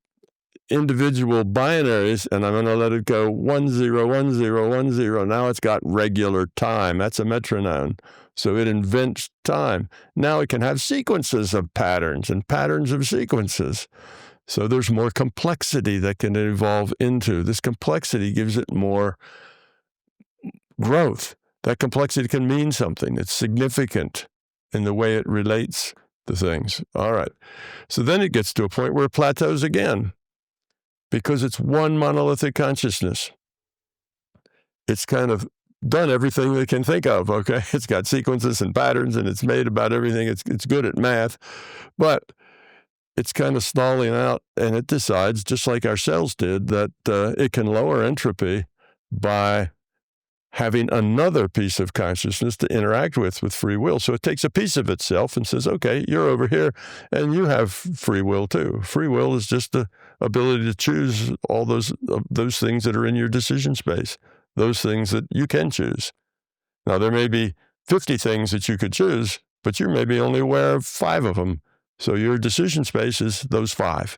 individual binaries, and I'm going to let it go 1 0 1 0 1 0. Now it's got regular time. That's a metronome. So it invents time. Now it can have sequences of patterns and patterns of sequences. So there's more complexity that can evolve into. This complexity gives it more growth. That complexity can mean something. It's significant in the way it relates the things. All right. So then it gets to a point where it plateaus again because it's one monolithic consciousness. It's kind of done everything they can think of, okay? It's got sequences and patterns, and it's made about everything. It's good at math, but it's kind of stalling out, and it decides, just like our cells did, that it can lower entropy by having another piece of consciousness to interact with free will. So it takes a piece of itself and says, okay, you're over here, and you have free will too. Free will is just the ability to choose all those things that are in your decision space, those things that you can choose. Now, there may be 50 things that you could choose, but you're maybe only aware of 5 of them. So your decision space is those 5,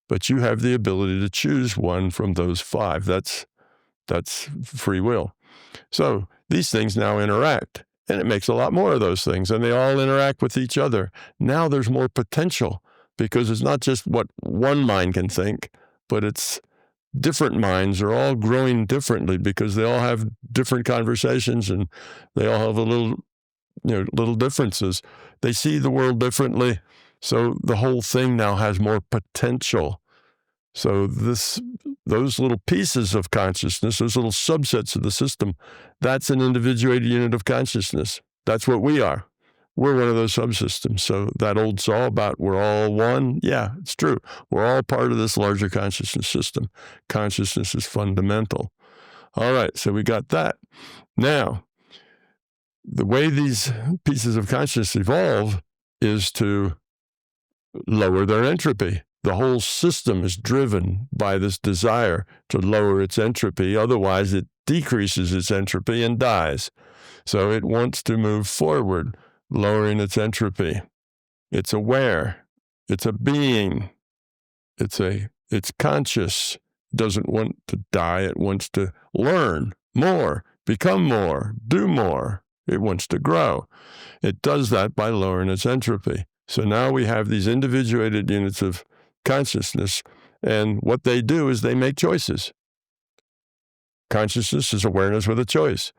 but you have the ability to choose one from those 5. That's free will. So these things now interact, and it makes a lot more of those things, and they all interact with each other. Now there's more potential because it's not just what one mind can think, but it's different minds are all growing differently because they all have different conversations and they all have little differences. They see the world differently. So the whole thing now has more potential. So those little pieces of consciousness, those little subsets of the system, that's an individuated unit of consciousness. That's what we are. We're one of those subsystems. So that old saw about we're all one, yeah, it's true. We're all part of this larger consciousness system. Consciousness is fundamental. All right, so we got that. Now, the way these pieces of consciousness evolve is to lower their entropy. The whole system is driven by this desire to lower its entropy. Otherwise, it decreases its entropy and dies. So it wants to move forward, lowering its entropy. It's aware. It's a being. It's conscious. It doesn't want to die. It wants to learn more, become more, do more. It wants to grow. It does that by lowering its entropy. So now we have these individuated units of consciousness, and what they do is they make choices. Consciousness is awareness with a choice.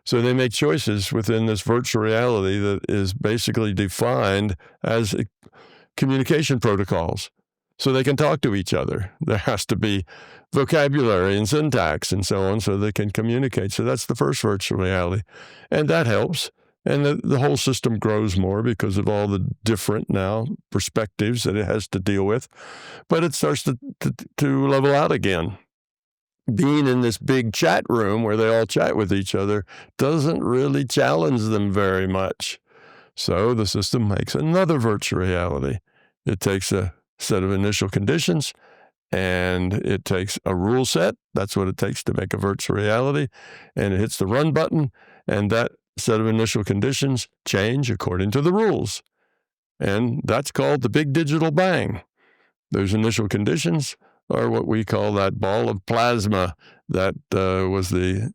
So they make choices within this virtual reality that is basically defined as communication protocols. So they can talk to each other. There has to be vocabulary and syntax and so on so they can communicate. So that's the first virtual reality. And that helps. And the whole system grows more because of all the different now perspectives that it has to deal with. But it starts to level out again. Being in this big chat room where they all chat with each other doesn't really challenge them very much. So the system makes another virtual reality. It takes a set of initial conditions, and it takes a rule set. That's what it takes to make a virtual reality. And it hits the run button, and that set of initial conditions change according to the rules. And that's called the big digital bang. Those initial conditions are what we call that ball of plasma that was the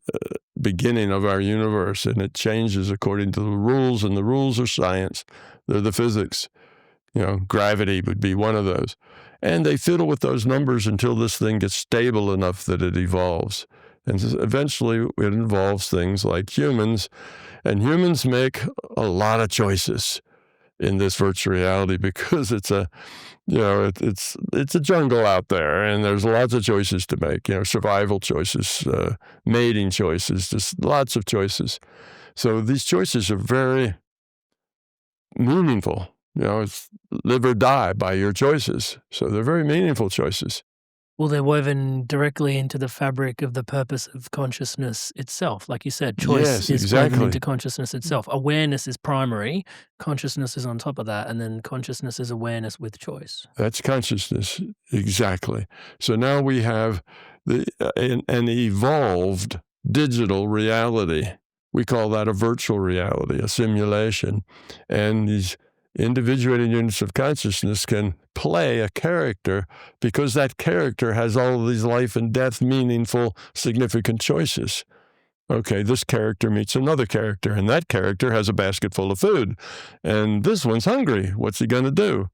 beginning of our universe, and it changes according to the rules, and the rules are science. They're the physics. Gravity would be one of those. And they fiddle with those numbers until this thing gets stable enough that it evolves. And eventually it involves things like humans, and humans make a lot of choices in this virtual reality because it's a jungle out there, and there's lots of choices to make, survival choices, mating choices, just lots of choices. So these choices are very meaningful. It's live or die by your choices. So they're very meaningful choices. Well, they're woven directly into the fabric of the purpose of consciousness itself. Like you said, choice is woven into consciousness itself. Awareness is primary. Consciousness is on top of that. And then consciousness is awareness with choice. That's consciousness. Exactly. So now we have an evolved digital reality. We call that a virtual reality, a simulation. And these individuated units of consciousness can play a character because that character has all of these life and death, meaningful, significant choices. Okay, this character meets another character, and that character has a basket full of food, and this one's hungry. What's he going to do?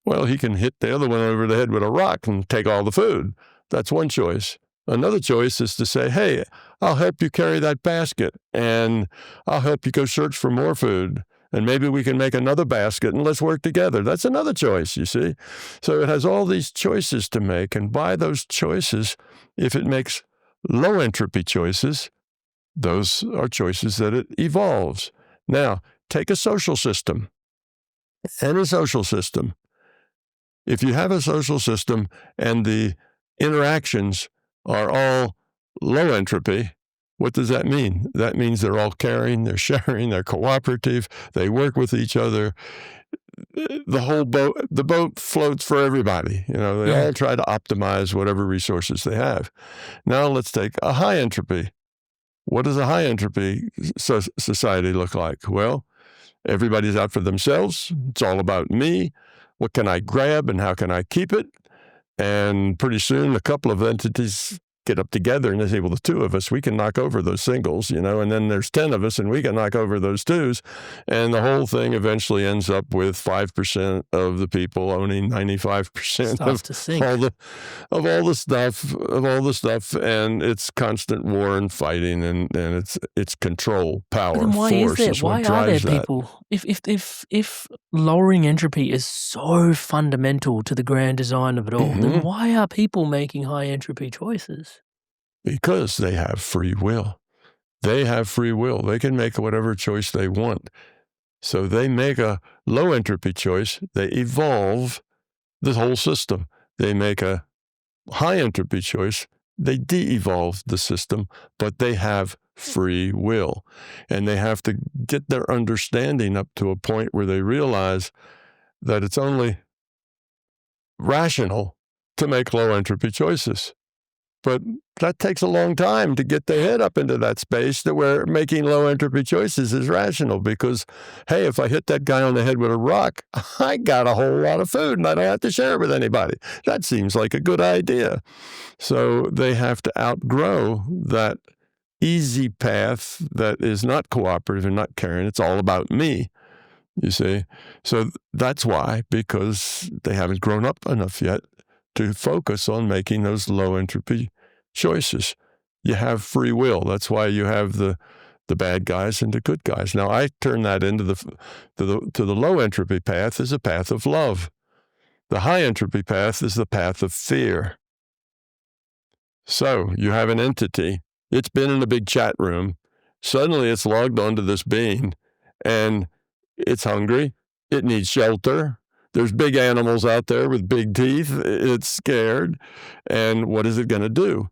Well, he can hit the other one over the head with a rock and take all the food. That's one choice. Another choice is to say, hey, I'll help you carry that basket, and I'll help you go search for more food. And maybe we can make another basket and let's work together. That's another choice, you see. So it has all these choices to make. And by those choices, if it makes low entropy choices, those are choices that it evolves. Now, take a social system. Any social system. If you have a social system and the interactions are all low entropy, what does that mean? That means they're all caring, they're sharing, they're cooperative, they work with each other. The boat floats for everybody. They all try to optimize whatever resources they have. Now let's take a high entropy. What does a high entropy society look like? Well, everybody's out for themselves. It's all about me. What can I grab and how can I keep it? And pretty soon a couple of entities get up together and they say, well, the two of us, we can knock over those singles, and then there's 10 of us and we can knock over those twos. And the whole thing eventually ends up with 5% of the people owning 95% of all the stuff. And it's constant war and fighting and it's control, power, then why force is what there? Why are there drives that. people? If lowering entropy is so fundamental to the grand design of it all, then why are people making high entropy choices? Because they have free will. They have free will. They can make whatever choice they want. So they make a low entropy choice. They evolve the whole system. They make a high entropy choice. They de-evolve the system, but they have free will. And they have to get their understanding up to a point where they realize that it's only rational to make low entropy choices. But that takes a long time to get their head up into that space that where making low entropy choices is rational because, hey, if I hit that guy on the head with a rock, I got a whole lot of food and I don't have to share it with anybody. That seems like a good idea. So they have to outgrow that easy path that is not cooperative and not caring. It's all about me, you see. So that's why, because they haven't grown up enough yet to focus on making those low entropy choices. You have free will. That's why you have the bad guys and the good guys. Now I turn that into the low entropy path is a path of love. The high entropy path is the path of fear. So you have an entity. It's been in a big chat room. Suddenly it's logged onto this being and it's hungry. It needs shelter. There's big animals out there with big teeth. It's scared. And what is it going to do?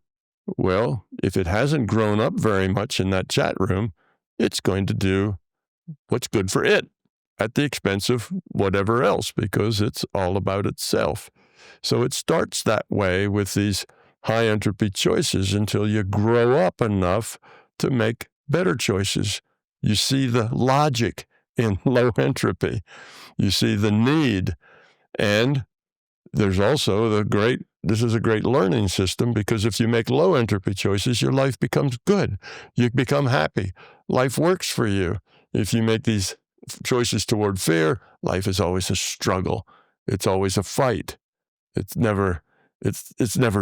Well, if it hasn't grown up very much in that chat room, it's going to do what's good for it at the expense of whatever else because it's all about itself. So it starts that way with these high entropy choices until you grow up enough to make better choices. You see the logic in low entropy. You see the need. And there's also this is a great learning system because if you make low entropy choices, your life becomes good. You become happy. Life works for you. If you make these choices toward fear, life is always a struggle. It's always a fight. It's never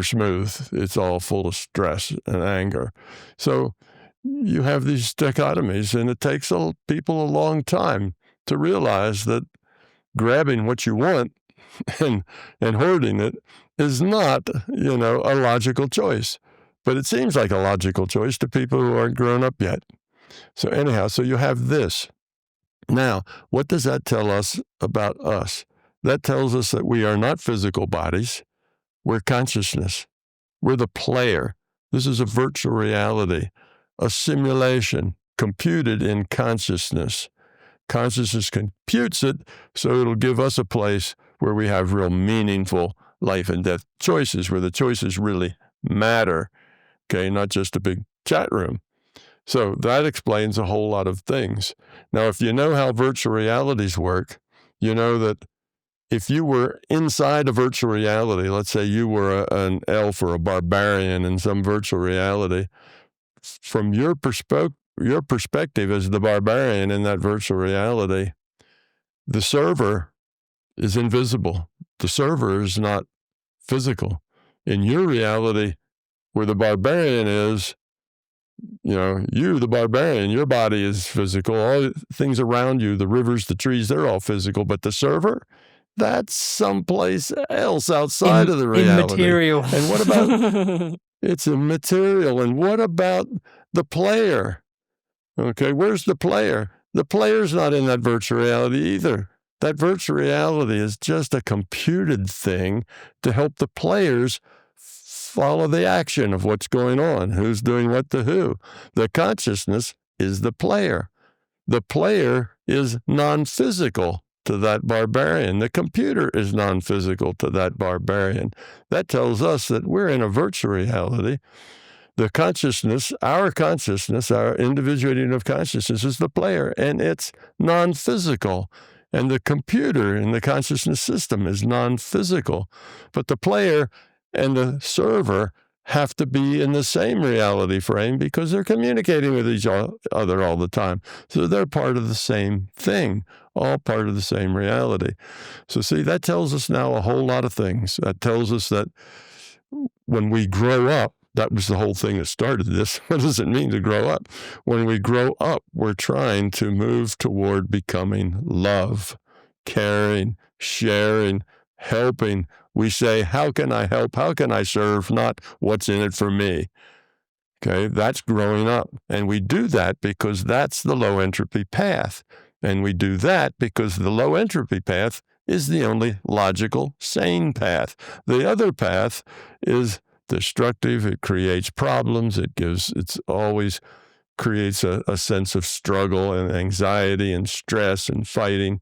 smooth. It's all full of stress and anger. So you have these dichotomies, and it takes people a long time to realize that grabbing what you want and hoarding it is not, a logical choice. But it seems like a logical choice to people who aren't grown up yet. So anyhow, so you have this. Now, what does that tell us about us? That tells us that we are not physical bodies. We're consciousness. We're the player. This is a virtual reality, a simulation computed in consciousness. Consciousness computes it, so it'll give us a place where we have real meaningful life and death choices, where the choices really matter, okay, not just a big chat room. So that explains a whole lot of things. Now, if you know how virtual realities work, you know that if you were inside a virtual reality, let's say you were an elf or a barbarian in some virtual reality, from your perspective as the barbarian in that virtual reality, the server is invisible. The server is not physical. In your reality, where the barbarian is, You, the barbarian, your body is physical. All things around you, the rivers, the trees, they're all physical. But the server, that's someplace else outside of the reality. Immaterial. And what about, it's immaterial. And what about the player? Okay, where's the player? The player's not in that virtual reality either. That virtual reality is just a computed thing to help the players follow the action of what's going on, who's doing what to who. The consciousness is the player. The player is non-physical to that barbarian. The computer is non-physical to that barbarian. That tells us that we're in a virtual reality. The consciousness, our individuating of consciousness is the player, and it's non-physical. And the computer in the consciousness system is non-physical. But the player and the server have to be in the same reality frame because they're communicating with each other all the time. So they're part of the same thing, all part of the same reality. So see, that tells us now a whole lot of things. That tells us that when we grow up, that was the whole thing that started this. What does it mean to grow up? When we grow up, we're trying to move toward becoming love, caring, sharing, helping. We say, how can I help? How can I serve? Not what's in it for me. Okay, that's growing up. And we do that because that's the low entropy path. And we do that because the low entropy path is the only logical, sane path. The other path is destructive. It creates problems. It's always creates a sense of struggle and anxiety and stress and fighting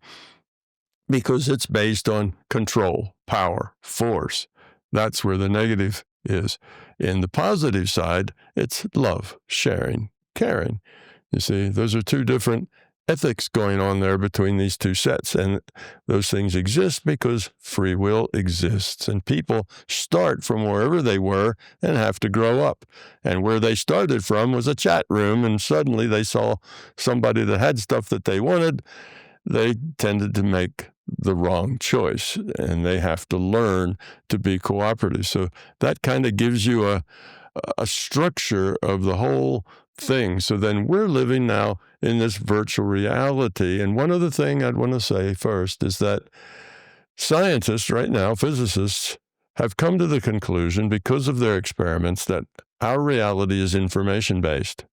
because it's based on control, power, force. That's where the negative is. In the positive side, it's love, sharing, caring. You see, those are two different ethics going on there between these two sets. And those things exist because free will exists. And people start from wherever they were and have to grow up. And where they started from was a chat room, and suddenly they saw somebody that had stuff that they wanted. They tended to make the wrong choice, and they have to learn to be cooperative. So that kind of gives you a structure of the whole thing. So then we're living now in this virtual reality. And one other thing I'd want to say first is that scientists right now, physicists, have come to the conclusion because of their experiments that our reality is information-based.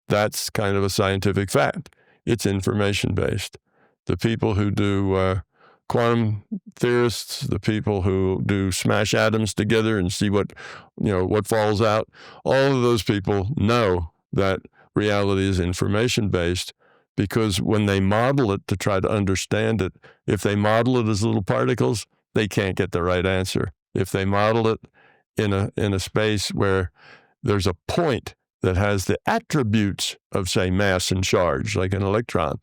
That's kind of a scientific fact. It's information-based. The people who do quantum theorists, the people who do smash atoms together and see what falls out, all of those people know that reality is information-based because when they model it to try to understand it, if they model it as little particles, they can't get the right answer. If they model it in a space where there's a point that has the attributes of, say, mass and charge, like an electron,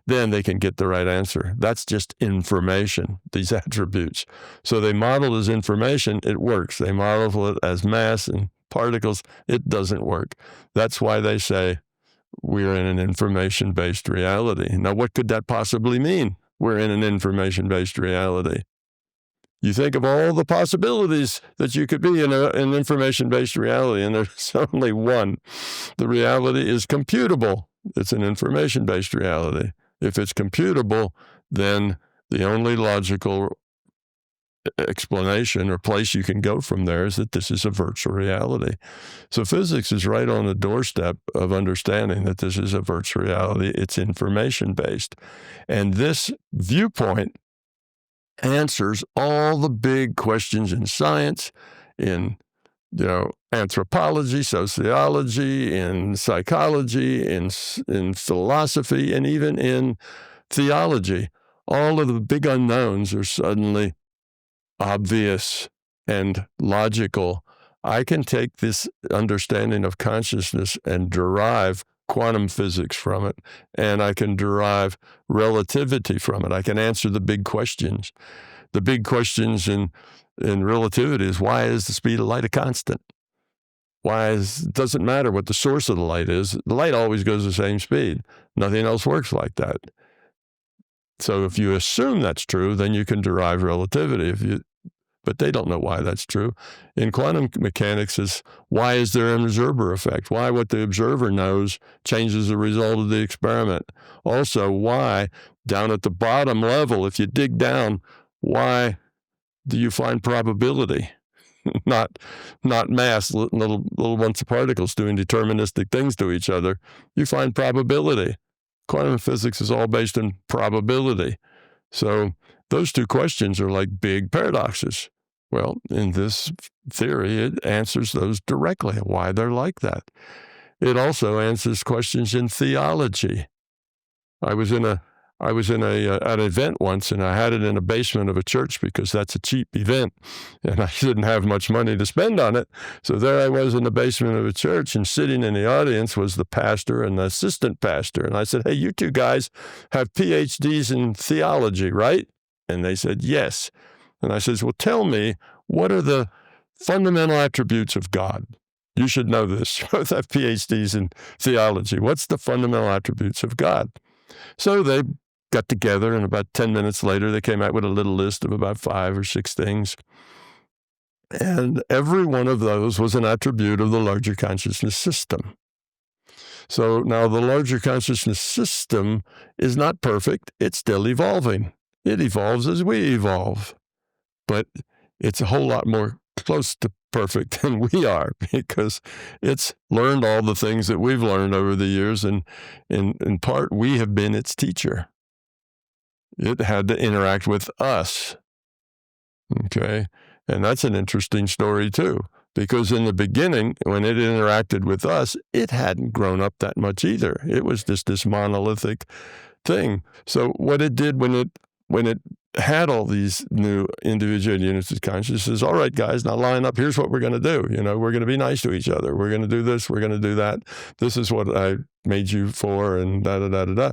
then they can get the right answer. That's just information, these attributes. So they model as information, it works. They model it as mass and particles, it doesn't work. That's why they say we're in an information-based reality. Now, what could that possibly mean? We're in an information-based reality. You think of all the possibilities that you could be in an information-based reality, and there's only one. The reality is computable. It's an information-based reality. If it's computable, then the only logical explanation or place you can go from there is that this is a virtual reality. So physics is right on the doorstep of understanding that this is a virtual reality. It's information-based. And this viewpoint answers all the big questions in science, in anthropology, sociology, in psychology, in philosophy, and even in theology. All of the big unknowns are suddenly obvious and logical. I can take this understanding of consciousness and derive quantum physics from it, and I can derive relativity from it. I can answer the big questions. The big questions in relativity is, why is the speed of light a constant? It doesn't matter what the source of the light is. The light always goes the same speed. Nothing else works like that. So if you assume that's true, then you can derive relativity. but they don't know why that's true. In quantum mechanics, is why is there an observer effect? Why what the observer knows changes the result of the experiment. Also, why down at the bottom level, if you dig down, why do you find probability? Not mass, little bunch of particles doing deterministic things to each other. You find probability. Quantum physics is all based on probability. So those two questions are like big paradoxes. Well, in this theory, it answers those directly, why they're like that. It also answers questions in theology. I was in an event once, and I had it in a basement of a church because that's a cheap event, and I didn't have much money to spend on it. So there I was in the basement of a church, and sitting in the audience was the pastor and the assistant pastor. And I said, "Hey, you two guys have PhDs in theology, right?" And they said, "Yes." And I said, "Well, tell me, what are the fundamental attributes of God? You should know this. You both have PhDs in theology. What's the fundamental attributes of God?" So they got together, and about 10 minutes later, they came out with a little list of about 5 or 6 things. And every one of those was an attribute of the larger consciousness system. So now the larger consciousness system is not perfect. It's still evolving. It evolves as we evolve. But it's a whole lot more close to perfect than we are, because it's learned all the things that we've learned over the years, and in part, we have been its teacher. It had to interact with us, okay? And that's an interesting story, too, because in the beginning, when it interacted with us, it hadn't grown up that much either. It was just this monolithic thing. So what it did when it had all these new individual units of consciousness, all right, guys, now line up, here's what we're going to do. We're going to be nice to each other. We're going to do this. We're going to do that. This is what I made you for, and da-da-da-da-da.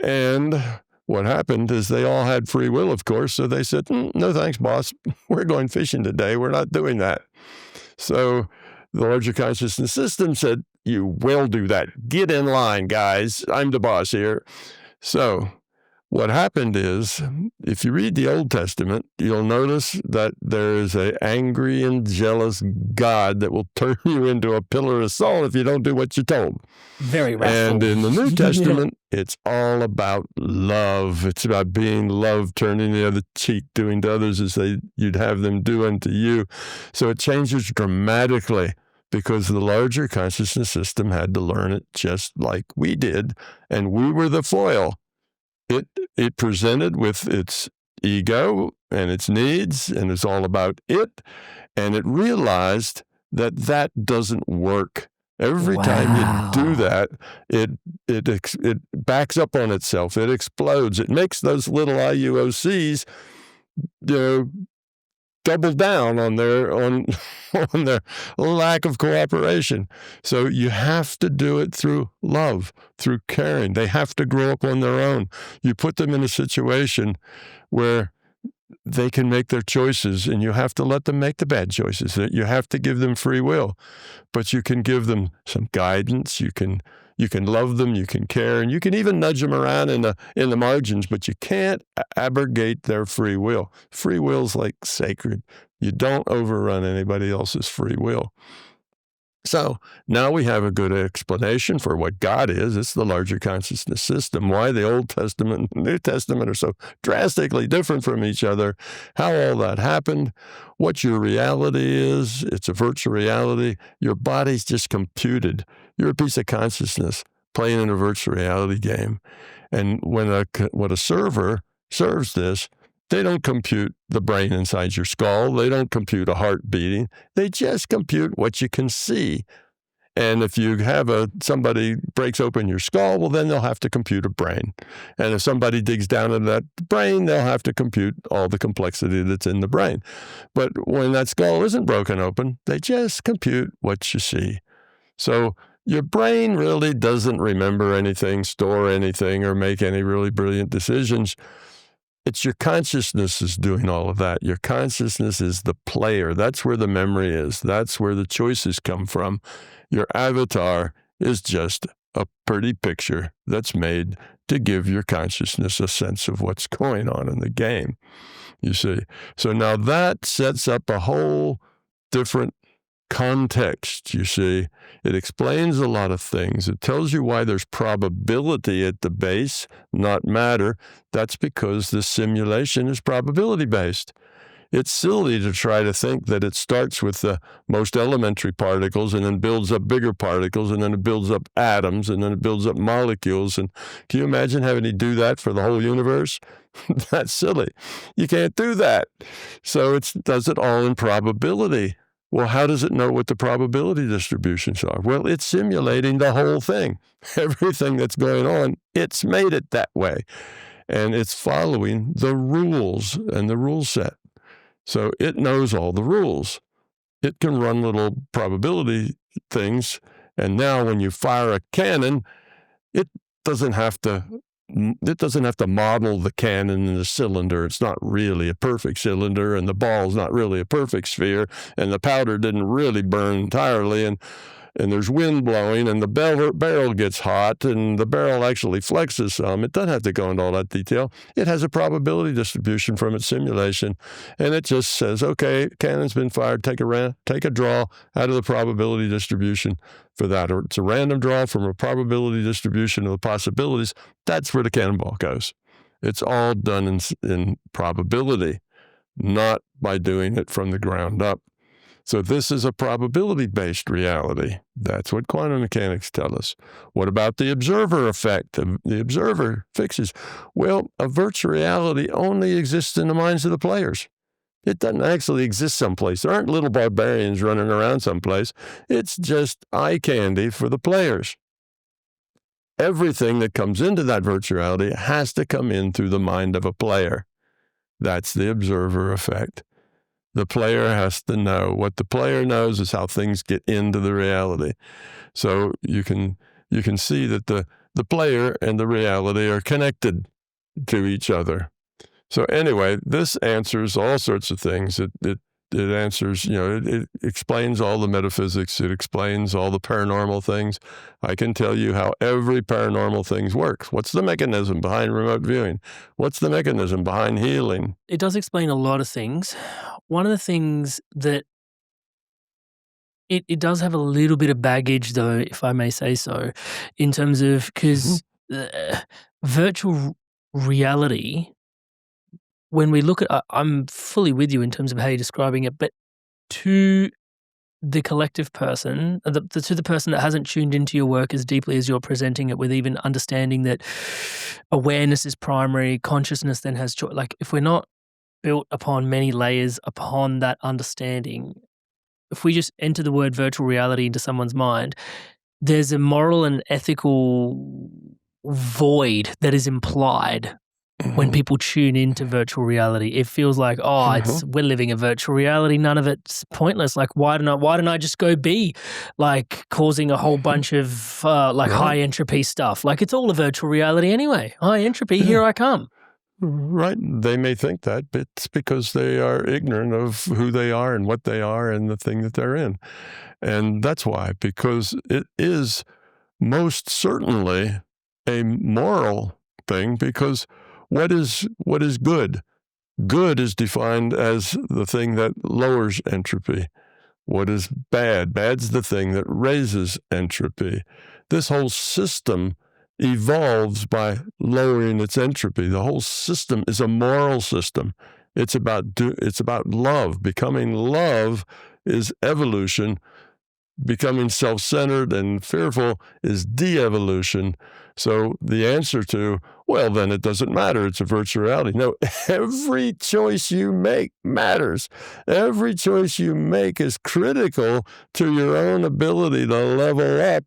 And what happened is they all had free will, of course, so they said, "No thanks, boss. We're going fishing today. We're not doing that." So the larger consciousness system said, "You will do that. Get in line, guys. I'm the boss here." So what happened is, if you read the Old Testament, you'll notice that there is an angry and jealous God that will turn you into a pillar of salt if you don't do what you're told. Very wrathful. And in the New Testament, it's all about love. It's about being loved, turning the other cheek, doing to others as you'd have them do unto you. So it changes dramatically, because the larger consciousness system had to learn it just like we did, and we were the foil. It presented with its ego and its needs, and it's all about it, and it realized that that doesn't work. Every time you do that, it backs up on itself. It explodes. It makes those little IUOCs double down on their lack of cooperation. So you have to do it through love, through caring. They have to grow up on their own. You put them in a situation where they can make their choices, and you have to let them make the bad choices. You have to give them free will, but you can give them some guidance. You can love them, you can care, and you can even nudge them around in the margins, but you can't abrogate their free will. Free will's like sacred. You don't overrun anybody else's free will. So now we have a good explanation for what God is. It's the larger consciousness system. Why the Old Testament and New Testament are so drastically different from each other. How all that happened. What your reality is. It's a virtual reality. Your body's just computed. You're a piece of consciousness playing in a virtual reality game. And when a server serves this, they don't compute the brain inside your skull. They don't compute a heart beating. They just compute what you can see. And if you have somebody breaks open your skull, well, then they'll have to compute a brain. And if somebody digs down into that brain, they'll have to compute all the complexity that's in the brain. But when that skull isn't broken open, they just compute what you see. So your brain really doesn't remember anything, store anything, or make any really brilliant decisions. It's your consciousness is doing all of that. Your consciousness is the player. That's where the memory is. That's where the choices come from. Your avatar is just a pretty picture that's made to give your consciousness a sense of what's going on in the game, you see. So now that sets up a whole different context, you see. It explains a lot of things. It tells you why there's probability at the base, not matter. That's because this simulation is probability-based. It's silly to try to think that it starts with the most elementary particles and then builds up bigger particles and then it builds up atoms and then it builds up molecules. And can you imagine having to do that for the whole universe? That's silly. You can't do that. So it does it all in probability. Well, how does it know what the probability distributions are? Well, it's simulating the whole thing. Everything that's going on, it's made it that way. And it's following the rules and the rule set. So it knows all the rules. It can run little probability things. And now when you fire a cannon, it doesn't have to model the cannon in the cylinder. It's not really a perfect cylinder, and the ball's not really a perfect sphere, and the powder didn't really burn entirely, and there's wind blowing, and the barrel gets hot, and the barrel actually flexes some. It doesn't have to go into all that detail. It has a probability distribution from its simulation, and it just says, okay, cannon's been fired, take a draw out of the probability distribution for that, or it's a random draw from a probability distribution of the possibilities. That's where the cannonball goes. It's all done in probability, not by doing it from the ground up. So this is a probability-based reality. That's what quantum mechanics tell us. What about the observer effect? The observer fixes. Well, a virtual reality only exists in the minds of the players. It doesn't actually exist someplace. There aren't little barbarians running around someplace. It's just eye candy for the players. Everything that comes into that virtual reality has to come in through the mind of a player. That's the observer effect. The player has to know. What the player knows is how things get into the reality. So you can see that the player and the reality are connected to each other. So anyway, this answers all sorts of things. It answers, it explains all the metaphysics. It explains all the paranormal things. I can tell you how every paranormal thing works. What's the mechanism behind remote viewing? What's the mechanism behind healing? It does explain a lot of things. One of the things that it does have a little bit of baggage, though, if I may say so, in terms of, because virtual reality, when we look at, I'm fully with you in terms of how you're describing it, but to the collective person, to the person that hasn't tuned into your work as deeply as you're presenting it, with even understanding that awareness is primary, consciousness then has choice. Like, if we're not built upon many layers upon that understanding, if we just enter the word virtual reality into someone's mind, there's a moral and ethical void that is implied when people tune into virtual reality. It feels like, we're living a virtual reality. None of it's pointless. Like, why don't I just go be like causing a whole bunch of high entropy stuff? Like, it's all a virtual reality anyway. High entropy, here I come. Right. They may think that, but it's because they are ignorant of who they are and what they are and the thing that they're in. And that's why, because it is most certainly a moral thing, because what is good? Good is defined as the thing that lowers entropy. What is bad? Bad's the thing that raises entropy. This whole system evolves by lowering its entropy. The whole system is a moral system. It's about love. Becoming love is evolution. Becoming self-centered and fearful is de-evolution. So the answer to, well, then it doesn't matter. It's a virtual reality. No, every choice you make matters. Every choice you make is critical to your own ability to level up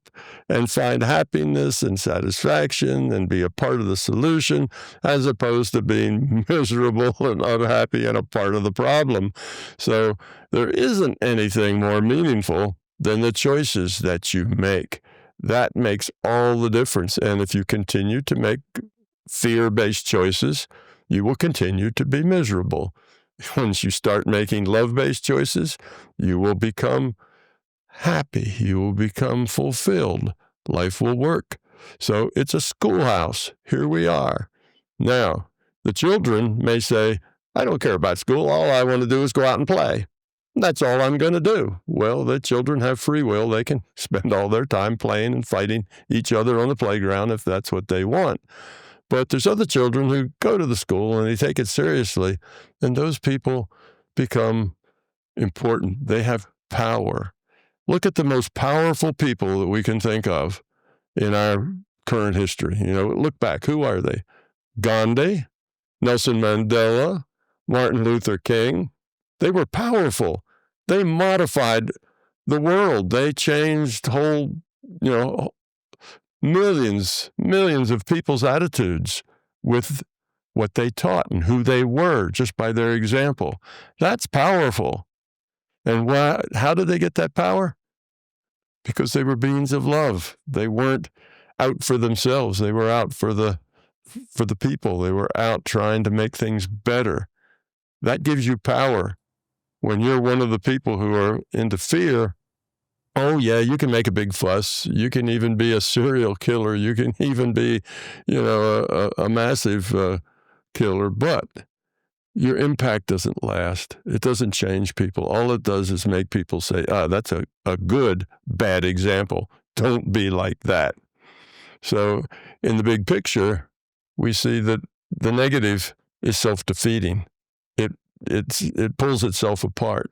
and find happiness and satisfaction and be a part of the solution, as opposed to being miserable and unhappy and a part of the problem. So there isn't anything more meaningful than the choices that you make. That makes all the difference. And if you continue to make fear-based choices, you will continue to be miserable. Once you start making love-based choices, you will become happy. You will become fulfilled. life will work. So it's a schoolhouse. Here we are. Now, the children may say, I don't care about school. All I want to do is go out and play. That's all I'm going to do. Well, the children have free will. They can spend all their time playing and fighting each other on the playground if that's what they want. But there's other children who go to the school and they take it seriously, and those people become important. They have power. Look at the most powerful people that we can think of in our current history. Look back. Who are they? Gandhi, Nelson Mandela, Martin Luther King. They were powerful. They modified the world. They changed millions of people's attitudes with what they taught and who they were just by their example. That's powerful. And how did they get that power? Because they were beings of love. They weren't out for themselves. They were out for the people. They were out trying to make things better. That gives you power. When you're one of the people who are into fear, oh yeah, you can make a big fuss. You can even be a serial killer. You can even be, a massive killer. But your impact doesn't last. It doesn't change people. All it does is make people say, that's a good, bad example. Don't be like that. So in the big picture, we see that the negative is self-defeating. It pulls itself apart.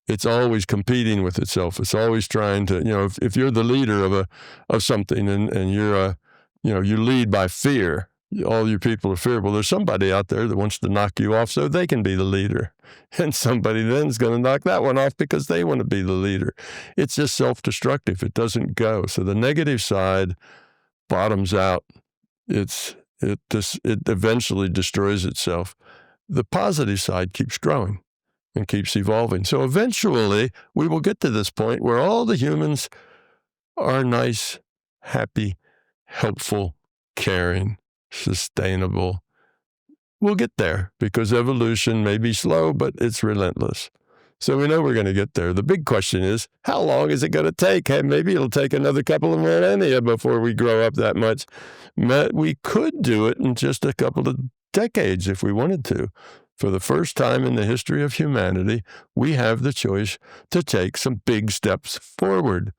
It's always competing with itself. It's always trying to, if you're the leader of something and you're you lead by fear, all your people are fearful. There's somebody out there that wants to knock you off so they can be the leader. And somebody then is going to knock that one off because they want to be the leader. It's just self-destructive. It doesn't go. So the negative side bottoms out. It eventually destroys itself. The positive side keeps growing and keeps evolving. So eventually we will get to this point where all the humans are nice, happy, helpful, caring, sustainable. We'll get there because evolution may be slow, but it's relentless. So we know we're going to get there. The big question is, how long is it going to take? Hey, maybe it'll take another couple of millennia before we grow up that much. We could do it in just a couple of decades if we wanted to. For the first time in the history of humanity, we have the choice to take some big steps forward.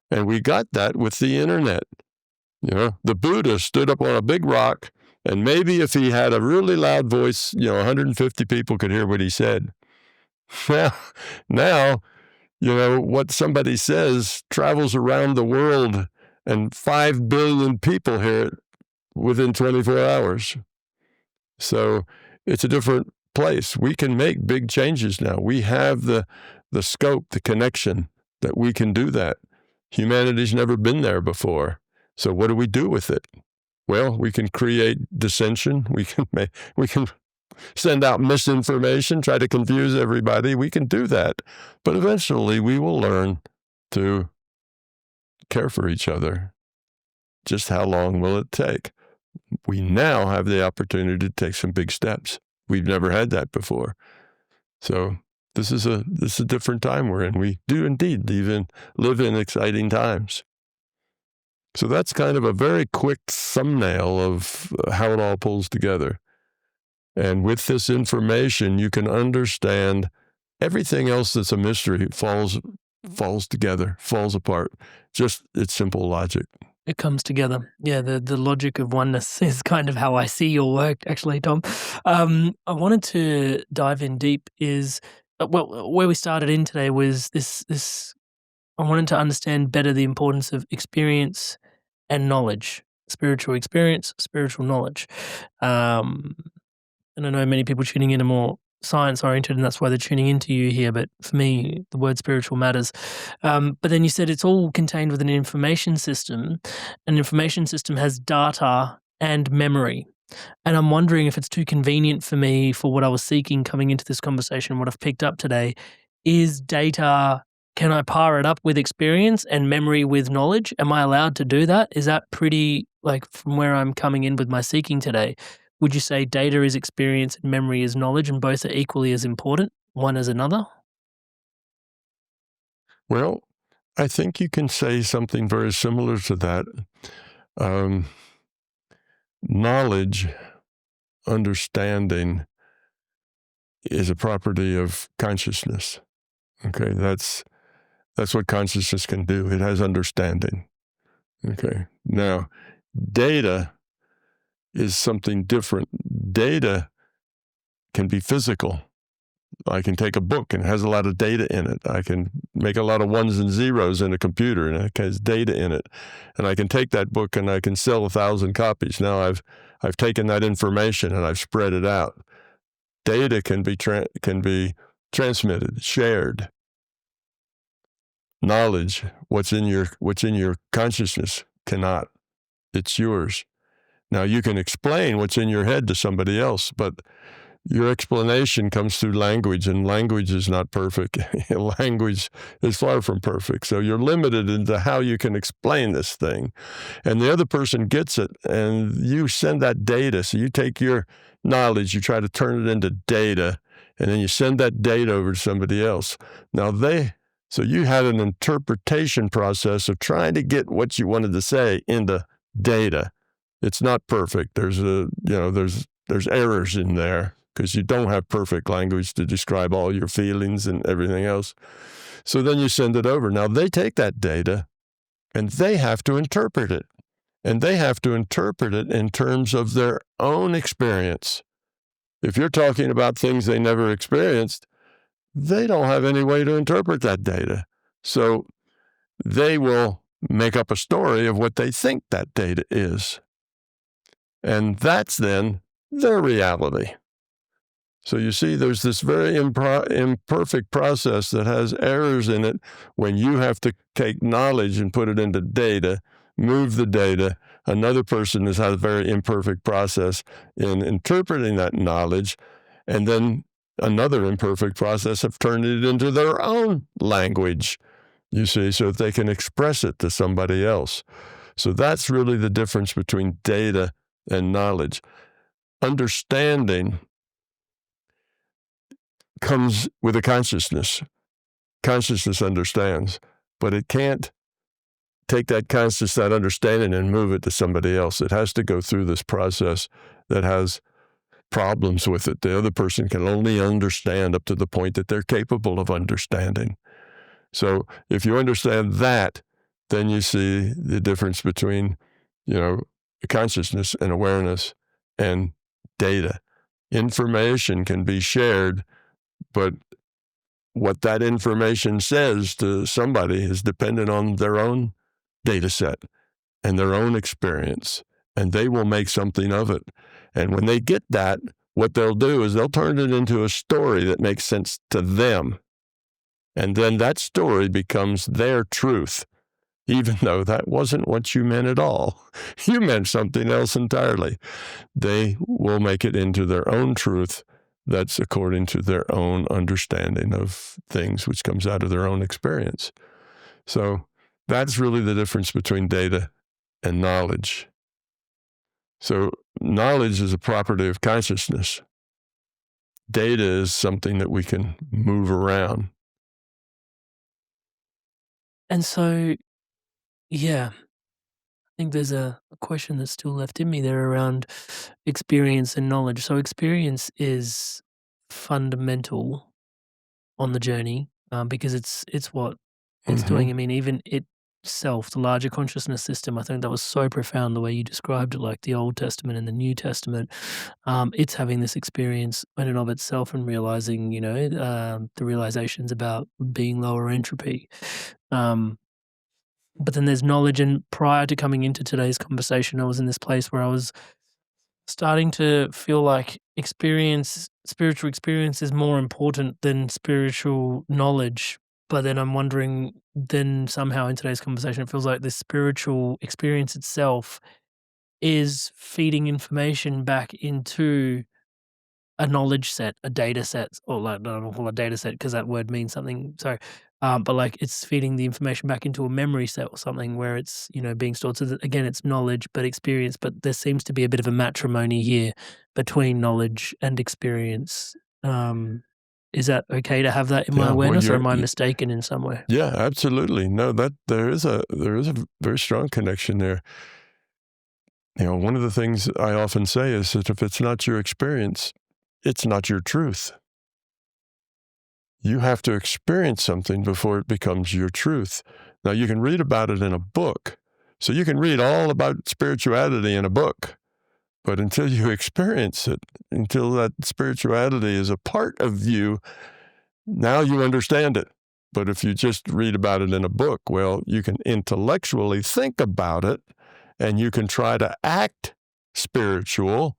And we got that with the internet. The Buddha stood up on a big rock, and maybe if he had a really loud voice, 150 people could hear what he said. Now, what somebody says travels around the world, and 5 billion people hear it within 24 hours. So it's a different place. We can make big changes now. We have the scope, the connection that we can do that. Humanity's never been there before. So what do we do with it? Well, we can create dissension. We can send out misinformation, try to confuse everybody. We can do that. But eventually we will learn to care for each other. Just how long will it take? We now have the opportunity to take some big steps. We've never had that before. So this is a different time we're in. We do indeed live in exciting times. So that's kind of a very quick thumbnail of how it all pulls together. And with this information, you can understand everything else that's a mystery falls together, falls apart. Just it's simple logic. It comes together. Yeah, the logic of oneness is kind of how I see your work, actually, Tom. I wanted to dive in deep where we started in today was this. I wanted to understand better the importance of experience and knowledge, spiritual experience, spiritual knowledge. And I know many people tuning in are more science-oriented, and that's why they're tuning into you here. But for me, the word spiritual matters. But then you said it's all contained within an information system. An information system has data and memory. And I'm wondering if it's too convenient for me for what I was seeking coming into this conversation, what I've picked up today. Is data, can I pair it up with experience and memory with knowledge? Am I allowed to do that? Is that pretty, from where I'm coming in with my seeking today? Would you say data is experience and memory is knowledge, and both are equally as important, one as another? Well, I think you can say something very similar to that. Knowledge, understanding is a property of consciousness. Okay, that's what consciousness can do. It has understanding. Okay, now data is something different. Data can be physical. I can take a book and it has a lot of data in it. I can make a lot of ones and zeros in a computer and it has data in it. And I can take that book and I can sell 1,000 copies. Now I've taken that information and I've spread it out. Data can be transmitted, shared. Knowledge, what's in your consciousness, cannot. It's yours. Now you can explain what's in your head to somebody else, but your explanation comes through language, and language is not perfect. Language is far from perfect. So you're limited into how you can explain this thing. And the other person gets it, and you send that data. So you take your knowledge, you try to turn it into data, and then you send that data over to somebody else. Now so you had an interpretation process of trying to get what you wanted to say into data. It's not perfect. There's errors in there, because you don't have perfect language to describe all your feelings and everything else. So then you send it over. Now they take that data and they have to interpret it. And they have to interpret it in terms of their own experience. If you're talking about things they never experienced, they don't have any way to interpret that data. So they will make up a story of what they think that data is. And that's then their reality. So you see, there's this very imperfect process that has errors in it when you have to take knowledge and put it into data, move the data. Another person has had a very imperfect process in interpreting that knowledge, and then another imperfect process of turning it into their own language, you see, so that they can express it to somebody else. So that's really the difference between data and knowledge. Understanding comes with a consciousness. Consciousness understands, but it can't take that consciousness, that understanding, and move it to somebody else. It has to go through this process that has problems with it. The other person can only understand up to the point that they're capable of understanding. So if you understand that, then you see the difference between, consciousness and awareness and data. Information can be shared, but what that information says to somebody is dependent on their own data set and their own experience, and they will make something of it. And when they get that, what they'll do is they'll turn it into a story that makes sense to them. And then that story becomes their truth, even though that wasn't what you meant at all. You meant something else entirely. They will make it into their own truth that's according to their own understanding of things, which comes out of their own experience. So that's really the difference between data and knowledge. So knowledge is a property of consciousness. Data is something that we can move around. And so, yeah, I think there's a question that's still left in me there around experience and knowledge. So experience is fundamental on the journey, because it's what it's doing. I mean, even itself, the larger consciousness system, I think that was so profound the way you described it, like the Old Testament and the New Testament. It's having this experience in and of itself and realizing, the realizations about being lower entropy. But then there's knowledge, and prior to coming into today's conversation, I was in this place where I was starting to feel like spiritual experience is more important than spiritual knowledge. But then I'm wondering, then somehow in today's conversation, it feels like the spiritual experience itself is feeding information back into a knowledge set, a data set, or like, I don't know, call it a data set because that word means something. Sorry. But like it's feeding the information back into a memory set or something where it's, being stored. So that, again, it's knowledge, but experience. But there seems to be a bit of a matrimony here between knowledge and experience. Is that okay to have that in my Yeah, well, awareness, or am I mistaken in some way? Yeah, absolutely. No, that there is a very strong connection there. One of the things I often say is that if it's not your experience, it's not your truth. You have to experience something before it becomes your truth. Now, you can read about it in a book. So you can read all about spirituality in a book. But until you experience it, until that spirituality is a part of you, now you understand it. But if you just read about it in a book, well, you can intellectually think about it, and you can try to act spiritual,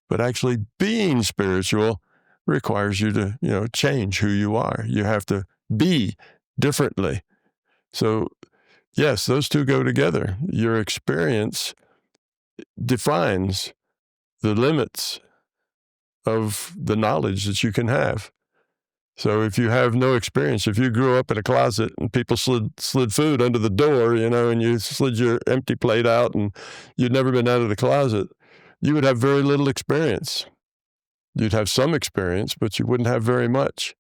but actually being spiritual requires you to, change who you are. You have to be differently. So, yes, those two go together. Your experience defines the limits of the knowledge that you can have. So if you have no experience, if you grew up in a closet and people slid food under the door, and you slid your empty plate out and you'd never been out of the closet, you would have very little experience. You'd have some experience, but you wouldn't have very much.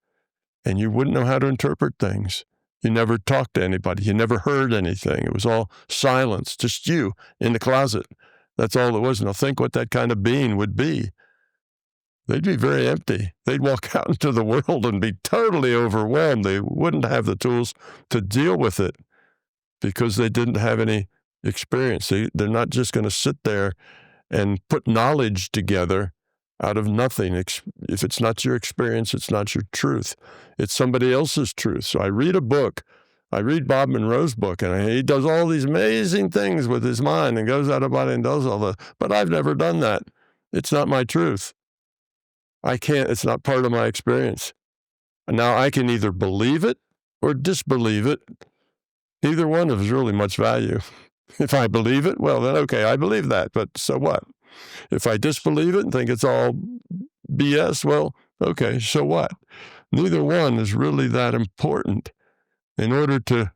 And you wouldn't know how to interpret things. You never talked to anybody. You never heard anything. It was all silence, just you in the closet. That's all it was. Now think what that kind of being would be. They'd be very empty. They'd walk out into the world and be totally overwhelmed. They wouldn't have the tools to deal with it because they didn't have any experience. They're not just going to sit there and put knowledge together out of nothing. If it's not your experience, it's not your truth. It's somebody else's truth. So I read a book. I read Bob Monroe's book, and he does all these amazing things with his mind and goes out of body and does all that. But I've never done that. It's not my truth. I can't, it's not part of my experience. Now, I can either believe it or disbelieve it. Neither one is really much value. If I believe it, well, then okay, I believe that, but so what? If I disbelieve it and think it's all BS, well, okay, so what? Neither one is really that important. In order to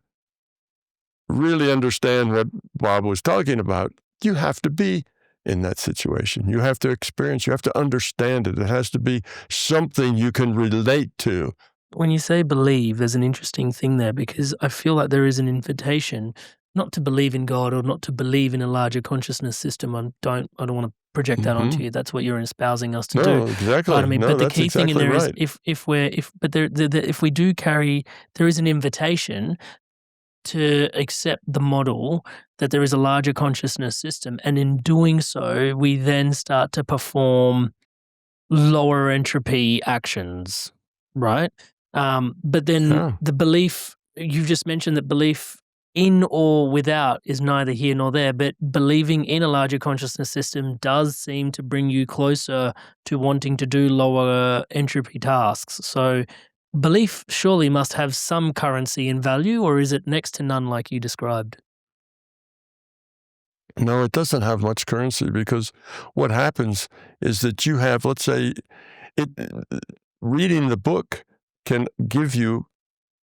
really understand what Bob was talking about, you have to be in that situation. You have to experience, you have to understand it. It has to be something you can relate to. When you say believe, there's an interesting thing there, because I feel like there is an invitation not to believe in God or not to believe in a larger consciousness system. I don't want to project that onto you. That's what you're espousing us to do. No, exactly. Pardon me, No, but the that's key thing in exactly there right. is if we do carry, there is an invitation to accept the model that there is a larger consciousness system, and in doing so, we then start to perform lower entropy actions, right? But then the belief, you've just mentioned that belief in or without is neither here nor there, but believing in a larger consciousness system does seem to bring you closer to wanting to do lower entropy tasks. So belief surely must have some currency and value, or is it next to none like you described? No, it doesn't have much currency, because what happens is that you have, let's say, reading the book can give you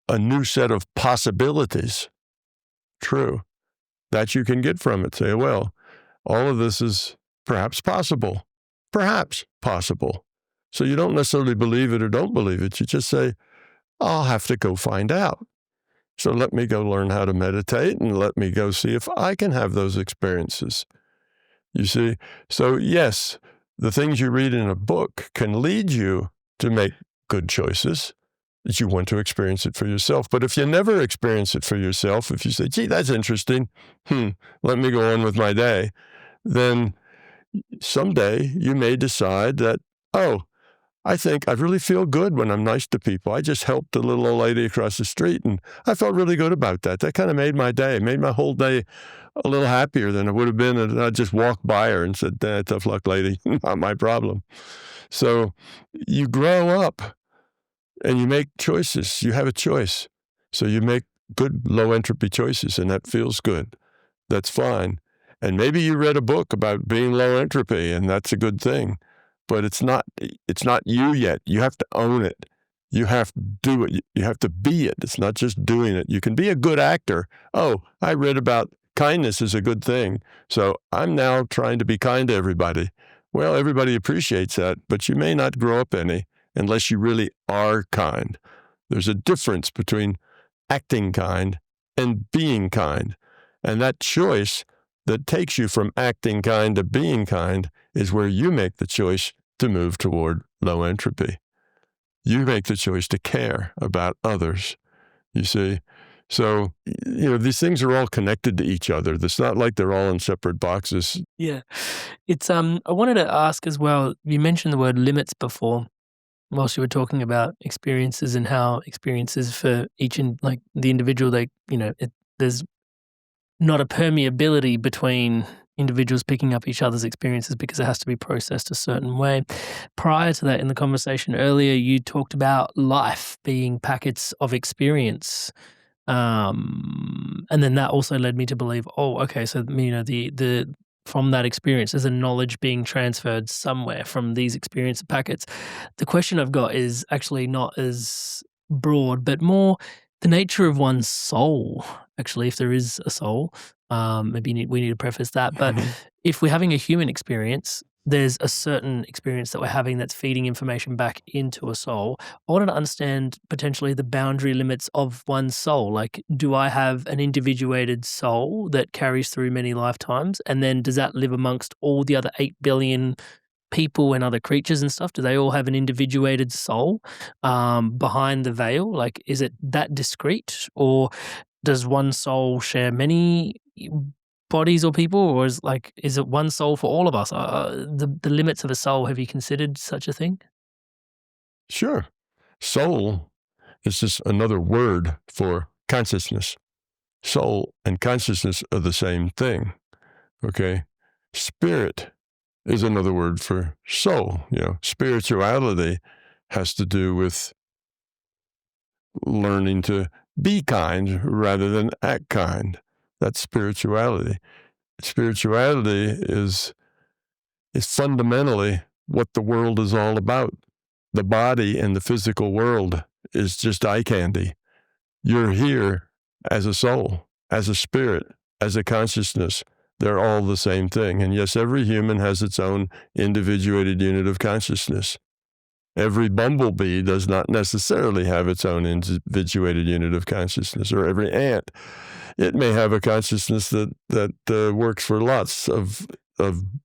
a new set of possibilities. True. That you can get from it. Say, well, all of this is perhaps possible. Perhaps possible. So you don't necessarily believe it or don't believe it. You just say, I'll have to go find out. So let me go learn how to meditate, and let me go see if I can have those experiences. You see? So yes, the things you read in a book can lead you to make good choices, that you want to experience it for yourself. But if you never experience it for yourself, if you say, gee, that's interesting, let me go on with my day, then someday you may decide that, oh, I think I really feel good when I'm nice to people. I just helped a little old lady across the street, and I felt really good about that. That kind of made my day, made my whole day a little happier than it would have been if I just walked by her and said, tough luck, lady, not my problem. So you grow up and you make choices. You have a choice. So you make good low entropy choices, and that feels good. That's fine. And maybe you read a book about being low entropy, and that's a good thing. But it's not you yet. You have to own it. You have to do it. You have to be it. It's not just doing it. You can be a good actor. Oh, I read about kindness is a good thing, so I'm now trying to be kind to everybody. Well, everybody appreciates that, but you may not grow up any, unless you really are kind. There's a difference between acting kind and being kind. And that choice that takes you from acting kind to being kind is where you make the choice to move toward low entropy. You make the choice to care about others, you see. So, these things are all connected to each other. It's not like they're all in separate boxes. Yeah. It's I wanted to ask as well, you mentioned the word limits before whilst you were talking about experiences and how experiences for each the individual, there's not a permeability between individuals picking up each other's experiences because it has to be processed a certain way. Prior to that, in the conversation earlier, you talked about life being packets of experience. And then that also led me to believe, so the from that experience, there's a knowledge being transferred somewhere from these experience packets. The question I've got is actually not as broad, but more the nature of one's soul. Actually, if there is a soul, maybe we need to preface that. But if we're having a human experience, there's a certain experience that we're having that's feeding information back into a soul. I wanted to understand potentially the boundary limits of one's soul. Like, do I have an individuated soul that carries through many lifetimes? And then does that live amongst all the other 8 billion people and other creatures and stuff? Do they all have an individuated soul behind the veil? Like, is it that discrete? Or does one soul share many bodies or people, or is it one soul for all of us? The limits of a soul, have you considered such a thing? Sure. Soul is just another word for consciousness. Soul and consciousness are the same thing, okay? Spirit is another word for soul. Spirituality has to do with learning to be kind rather than act kind. That's spirituality. Spirituality is fundamentally what the world is all about. The body and the physical world is just eye candy. You're here as a soul, as a spirit, as a consciousness. They're all the same thing. And yes, every human has its own individuated unit of consciousness. Every bumblebee does not necessarily have its own individuated unit of consciousness, or every ant. It may have a consciousness that works for lots of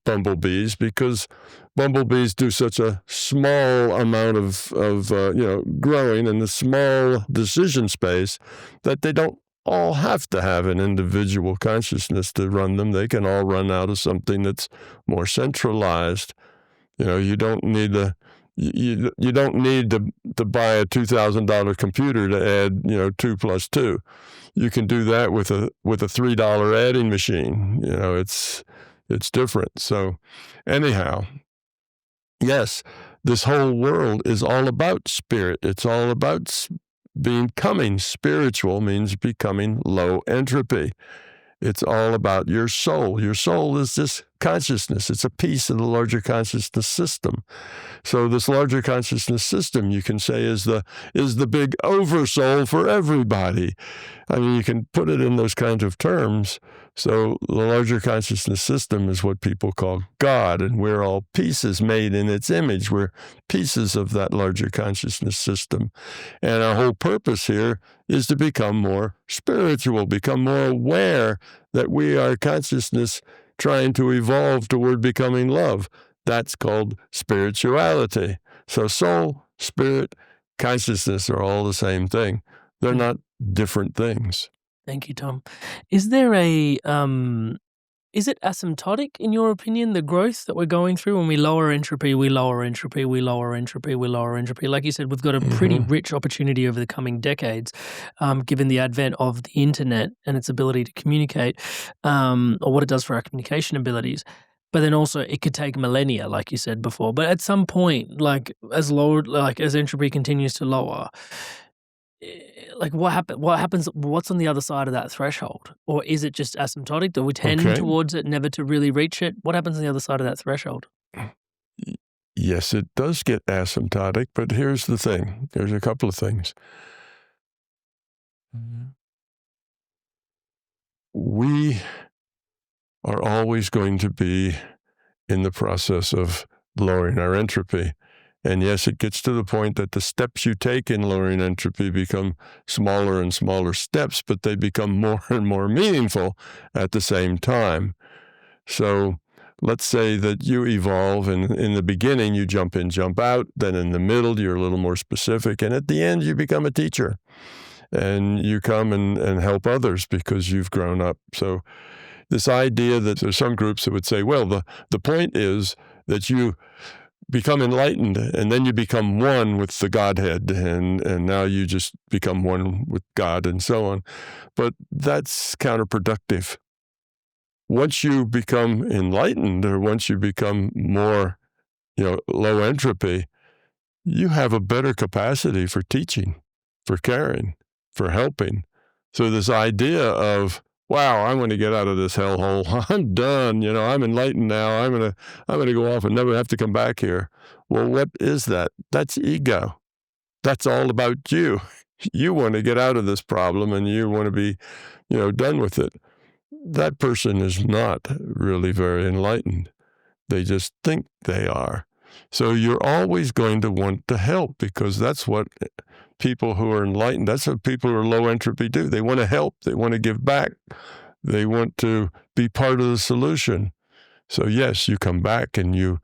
bumblebees, because bumblebees do such a small amount of growing in a small decision space that they don't all have to have an individual consciousness to run them. They can all run out of something that's more centralized. You don't need you don't need to buy a $2,000 computer to add 2 plus 2. You can do that with a $3 adding machine. It's different. So anyhow, yes, this whole world is all about spirit. It's all about becoming spiritual, means becoming low entropy. It's all about your soul. Your soul is this consciousness. It's a piece of the larger consciousness system. So this larger consciousness system, you can say, is the big oversoul for everybody. I mean, you can put it in those kinds of terms. So the larger consciousness system is what people call God, and we're all pieces made in its image. We're pieces of that larger consciousness system. And our whole purpose here is to become more spiritual, become more aware that we are consciousness trying to evolve toward becoming love. That's called spirituality. So soul, spirit, consciousness are all the same thing. They're not different things. Thank you, Tom. Is there is it asymptotic, in your opinion, the growth that we're going through when we lower entropy, we lower entropy, we lower entropy, we lower entropy? Like you said, we've got a pretty rich opportunity over the coming decades, given the advent of the internet and its ability to communicate, or what it does for our communication abilities. But then also it could take millennia, like you said before. But at some point, as entropy continues to lower, what happens? What's on the other side of that threshold? Or is it just asymptotic? Do we tend towards it, never to really reach it? What happens on the other side of that threshold? Yes, it does get asymptotic, but here's the thing. There's a couple of things. We are always going to be in the process of lowering our entropy. And yes, it gets to the point that the steps you take in lowering entropy become smaller and smaller steps, but they become more and more meaningful at the same time. So let's say that you evolve, and in the beginning you jump in, jump out, then in the middle you're a little more specific, and at the end you become a teacher. And you come and help others because you've grown up. So this idea that there's some groups that would say, well, the point is that you become enlightened and then you become one with the Godhead, and now you just become one with God and so on. But that's counterproductive. Once you become enlightened, or once you become more, low entropy, you have a better capacity for teaching, for caring, for helping. So this idea of, wow, I'm going to get out of this hellhole. I'm done. I'm enlightened now. I'm going to go off and never have to come back here. Well, what is that? That's ego. That's all about you. You want to get out of this problem and you want to be, done with it. That person is not really very enlightened. They just think they are. So you're always going to want to help, because that's what people who are enlightened, that's what people who are low entropy do. They want to help. They want to give back. They want to be part of the solution. So yes, you come back and you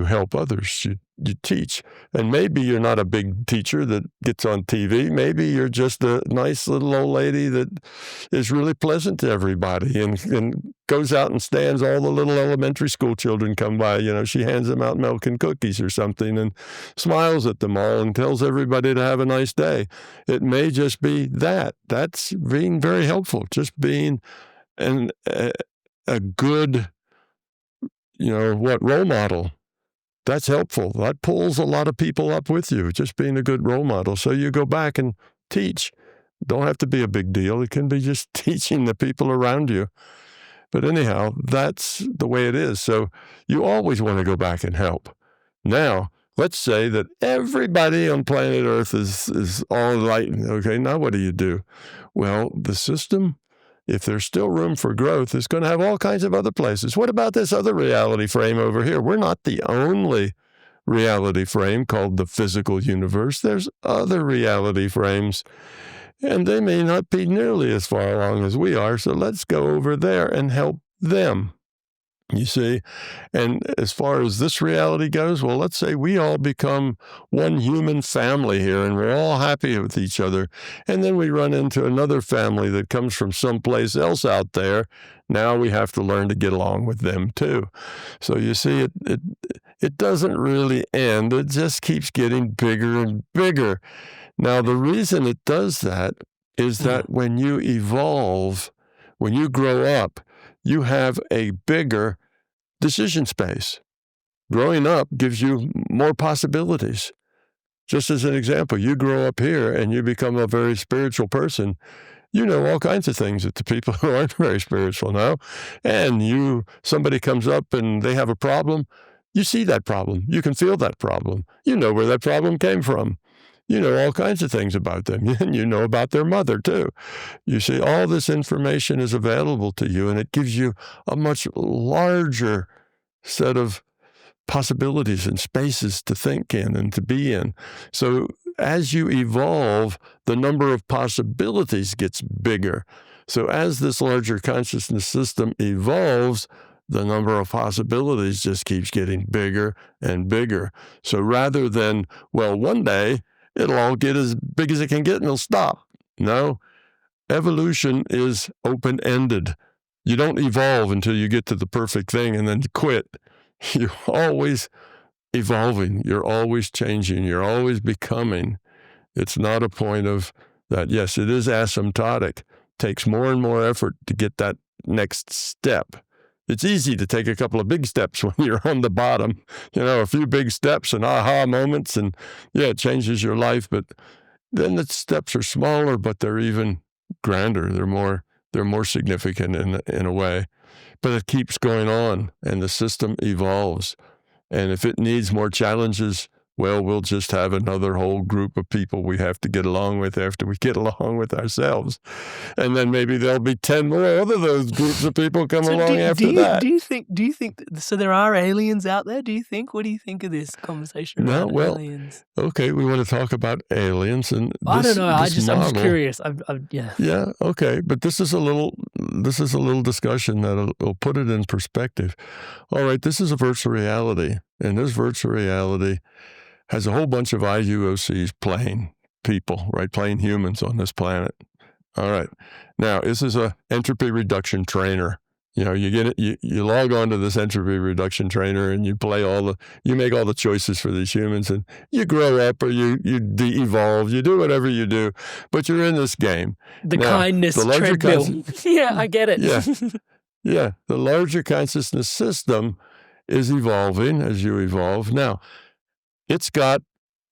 help others. You teach. And maybe you're not a big teacher that gets on TV. Maybe you're just a nice little old lady that is really pleasant to everybody and goes out and stands. All the little elementary school children come by. She hands them out milk and cookies or something and smiles at them all and tells everybody to have a nice day. It may just be that. That's being very helpful, just being a good, role model. That's helpful. That pulls a lot of people up with you, just being a good role model. So you go back and teach. Don't have to be a big deal. It can be just teaching the people around you. But anyhow, that's the way it is. So you always want to go back and help. Now, let's say that everybody on planet Earth is all enlightened. Okay, now what do? Well, the system, if there's still room for growth, is going to have all kinds of other places. What about this other reality frame over here? We're not the only reality frame called the physical universe. There's other reality frames, and they may not be nearly as far along as we are, so let's go over there and help them. You see, and as far as this reality goes, well, let's say we all become one human family here, and we're all happy with each other. And then we run into another family that comes from someplace else out there. Now we have to learn to get along with them too. So you see, it doesn't really end. It just keeps getting bigger and bigger. Now, the reason it does that is that when you evolve, when you grow up, you have a bigger decision space. Growing up gives you more possibilities. Just as an example, you grow up here and you become a very spiritual person. You know all kinds of things that the people who aren't very spiritual know. And somebody comes up and they have a problem. You see that problem. You can feel that problem. You know where that problem came from. You know all kinds of things about them, and you know about their mother, too. You see, all this information is available to you, and it gives you a much larger set of possibilities and spaces to think in and to be in. So as you evolve, the number of possibilities gets bigger. So as this larger consciousness system evolves, the number of possibilities just keeps getting bigger and bigger. So rather than, well, one day, it'll all get as big as it can get and it'll stop. No, evolution is open-ended. You don't evolve until you get to the perfect thing and then quit. You're always evolving. You're always changing. You're always becoming. It's not a point of that. Yes, it is asymptotic. Takes more and more effort to get that next step. It's easy to take a couple of big steps when you're on the bottom, a few big steps and aha moments, and it changes your life. But then the steps are smaller, but they're even grander. They're more significant in a way. But it keeps going on, and the system evolves. And if it needs more challenges, well, we'll just have another whole group of people we have to get along with after we get along with ourselves. And then maybe there'll be 10 more other those groups of people come along after that. Do you think, so there are aliens out there, do you think? What do you think of this conversation about aliens? Okay, we want to talk about aliens. And I don't know, I'm just curious. Yeah. Yeah, okay, but this is a little discussion that'll put it in perspective. All right, this is a virtual reality, and this virtual reality has a whole bunch of IUOCs playing people, right? Playing humans on this planet. All right. Now, this is a entropy reduction trainer. You know, you get it, you log on to this entropy reduction trainer and you make all the choices for these humans, and you grow up or you de-evolve, you do whatever you do, but you're in this game. Kindness treadmill. Yeah, I get it. Yeah. Yeah. The larger consciousness system is evolving as you evolve. Now, it's got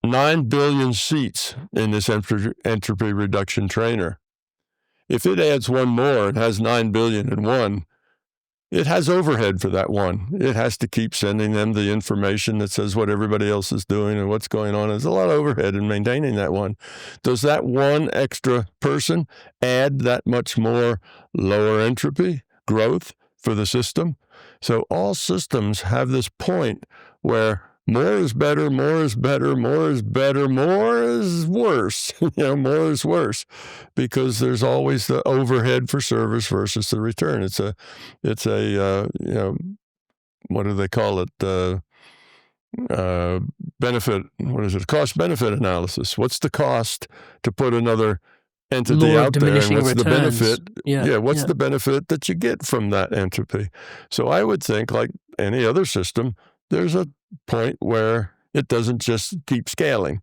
9 billion seats in this entropy reduction trainer. If it adds one more, it has 9 billion and one. It has overhead for that one. It has to keep sending them the information that says what everybody else is doing and what's going on. There's a lot of overhead in maintaining that one. Does that one extra person add that much more lower entropy growth for the system? So all systems have this point where more is better, more is better, more is better, more is worse. More is worse, because there's always the overhead for service versus the return. It's a what do they call it? Benefit. What is it? Cost benefit analysis. What's the cost to put another entity out there, and what's the benefit? What's the benefit that you get from that entropy? So I would think, like any other system, there's a point where it doesn't just keep scaling.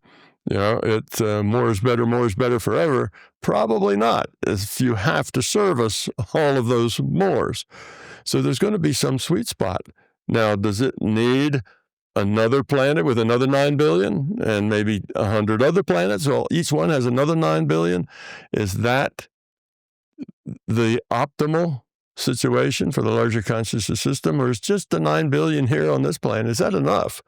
It's more is better forever. Probably not, if you have to service all of those mores. So there's going to be some sweet spot. Now, does it need another planet with another 9 billion and maybe 100 other planets? Well, each one has another 9 billion. Is that the optimal situation for the larger consciousness system, or is just the 9 billion here on this planet, is that enough?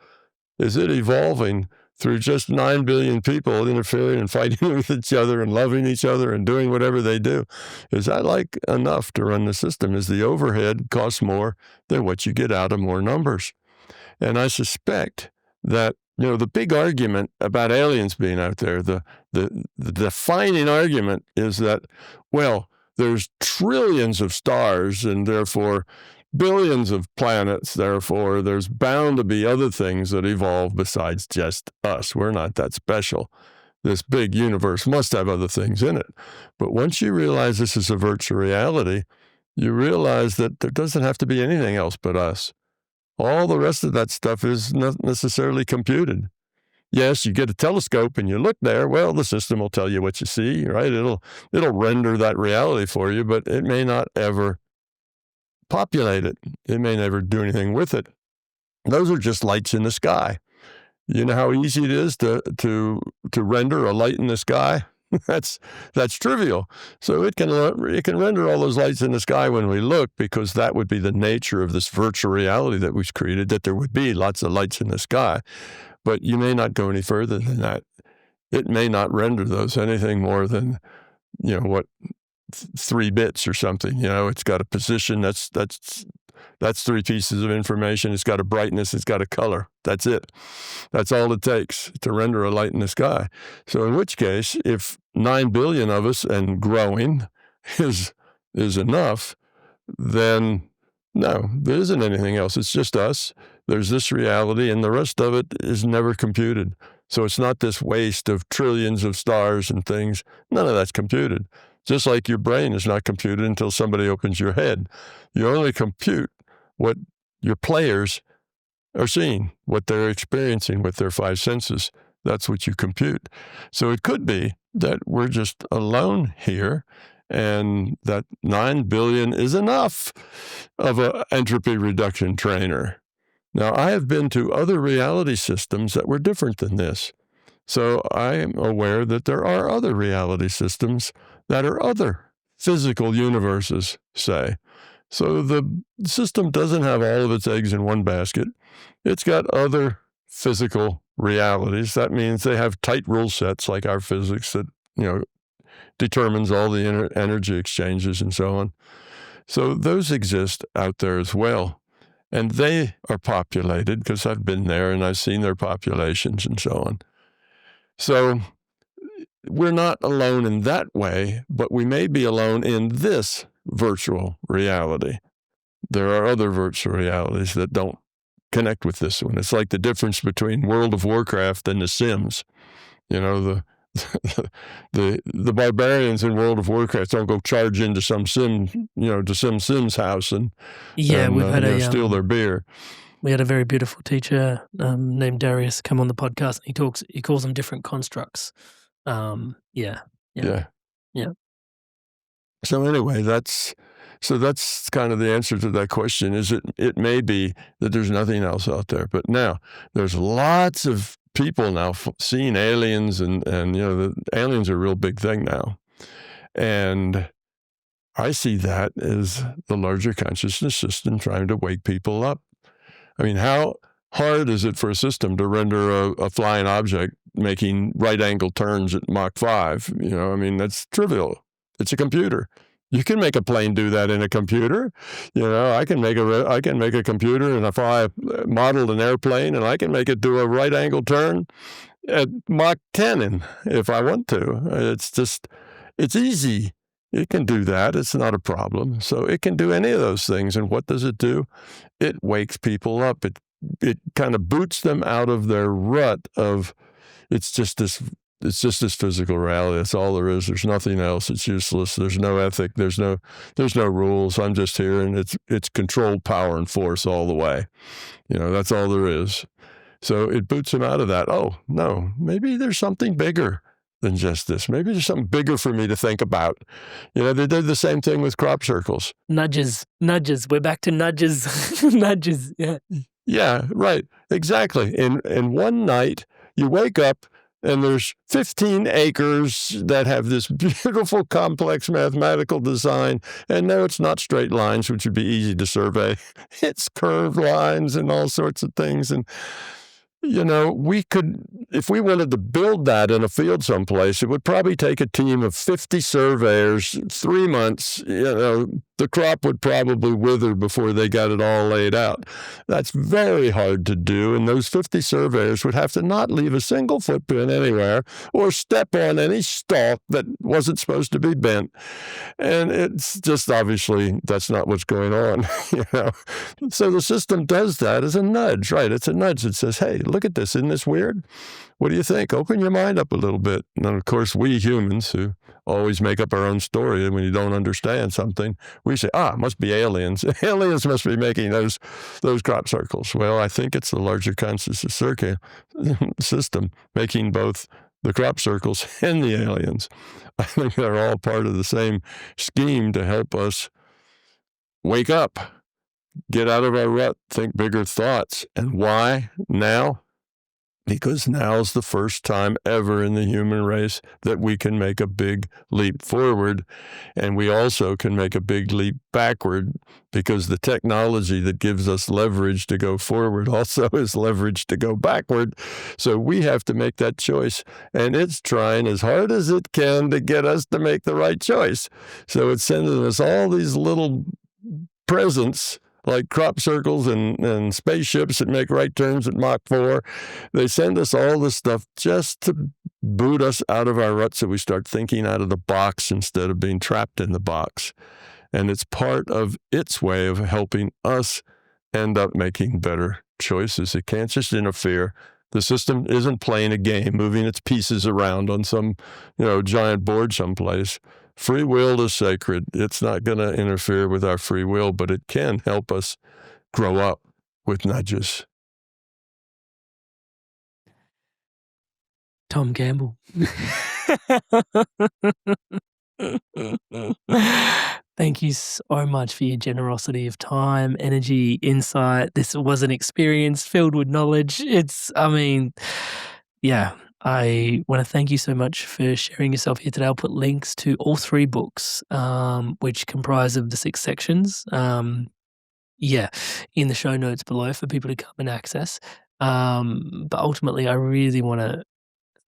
Is it evolving through just 9 billion people interfering and fighting with each other and loving each other and doing whatever they do? Is that like enough to run the system? Is the overhead cost more than what you get out of more numbers? And I suspect that the big argument about aliens being out there, the defining argument is that, well, there's trillions of stars and therefore billions of planets. Therefore, there's bound to be other things that evolve besides just us. We're not that special. This big universe must have other things in it. But once you realize this is a virtual reality, you realize that there doesn't have to be anything else but us. All the rest of that stuff is not necessarily computed. Yes, you get a telescope and you look there. Well, the system will tell you what you see, right? It'll render that reality for you, but it may not ever populate it. It may never do anything with it. Those are just lights in the sky. You know how easy it is to render a light in the sky? That's trivial. So it can render all those lights in the sky when we look, because that would be the nature of this virtual reality that we've created, that there would be lots of lights in the sky. But you may not go any further than that. It may not render those anything more than, 3 bits or something. It's got a position. That's 3 pieces of information. It's got a brightness. It's got a color. That's it. That's all it takes to render a light in the sky. So in which case, if 9 billion of us and growing is enough, then no, there isn't anything else. It's just us. There's this reality, and the rest of it is never computed. So it's not this waste of trillions of stars and things. None of that's computed. Just like your brain is not computed until somebody opens your head. You only compute what your players are seeing, what they're experiencing with their 5 senses. That's what you compute. So it could be that we're just alone here, and that 9 billion is enough of an entropy reduction trainer. Now, I have been to other reality systems that were different than this. So I am aware that there are other reality systems that are other physical universes, say. So the system doesn't have all of its eggs in one basket. It's got other physical realities. That means they have tight rule sets like our physics that, determines all the energy exchanges and so on. So those exist out there as well. And they are populated because I've been there and I've seen their populations and so on. So we're not alone in that way, but we may be alone in this virtual reality. There are other virtual realities that don't connect with this one. It's like the difference between World of Warcraft and The Sims. The barbarians in World of Warcraft don't go charge into some Sim's house and we've had steal their beer. We had a very beautiful teacher named Darius come on the podcast. And he calls them different constructs. Yeah. So anyway, that's kind of the answer to that question. Is it may be that there's nothing else out there, but now there's lots of people now seeing aliens, and the aliens are a real big thing now, and I see that as the larger consciousness system trying to wake people up. I mean, how hard is it for a system to render a flying object making right-angle turns at Mach 5? That's trivial. It's a computer. You can make a plane do that in a computer. I can make a computer, and if I modeled an airplane, and I can make it do a right-angle turn at Mach 10 if I want to. It's easy. It can do that. It's not a problem. So it can do any of those things. And what does it do? It wakes people up. It kind of boots them out of their rut of it's just this physical reality. That's all there is. There's nothing else. It's useless. There's no ethic. There's no rules. I'm just here, and it's controlled power and force all the way. That's all there is. So it boots them out of that. Oh, no, maybe there's something bigger than just this. Maybe there's something bigger for me to think about. They did the same thing with crop circles. Nudges. We're back to nudges. Nudges. Yeah. Yeah, right. Exactly. In one night, you wake up, and there's 15 acres that have this beautiful, complex mathematical design. And no, it's not straight lines, which would be easy to survey. It's curved lines and all sorts of things. And, we could, if we wanted to build that in a field someplace, it would probably take a team of 50 surveyors, 3 months. The crop would probably wither before they got it all laid out. That's very hard to do, and those 50 surveyors would have to not leave a single footprint anywhere or step on any stalk that wasn't supposed to be bent. And it's just obviously that's not what's going on. So the system does that as a nudge, right? It's a nudge that says, hey, look at this. Isn't this weird? What do you think? Open your mind up a little bit. And of course, we humans who always make up our own story, and when you don't understand something, we say, it must be aliens. Aliens must be making those crop circles. Well, I think it's the larger consciousness system making both the crop circles and the aliens. I think they're all part of the same scheme to help us wake up, get out of our rut, think bigger thoughts. And why now? Because now's the first time ever in the human race that we can make a big leap forward, and we also can make a big leap backward, because the technology that gives us leverage to go forward also is leverage to go backward. So we have to make that choice, and it's trying as hard as it can to get us to make the right choice. So it's sending us all these little presents, like crop circles and spaceships that make right turns at Mach 4. They send us all this stuff just to boot us out of our rut so we start thinking out of the box instead of being trapped in the box. And it's part of its way of helping us end up making better choices. It can't just interfere. The system isn't playing a game, moving its pieces around on some, giant board someplace. Free will is sacred. It's not going to interfere with our free will, but it can help us grow up with nudges. Tom Campbell. Thank you so much for your generosity of time, energy, insight. This was an experience filled with knowledge. I want to thank you so much for sharing yourself here today. I'll put links to all 3 books, which comprise of the 6 sections, in the show notes below for people to come and access. But ultimately, I really want to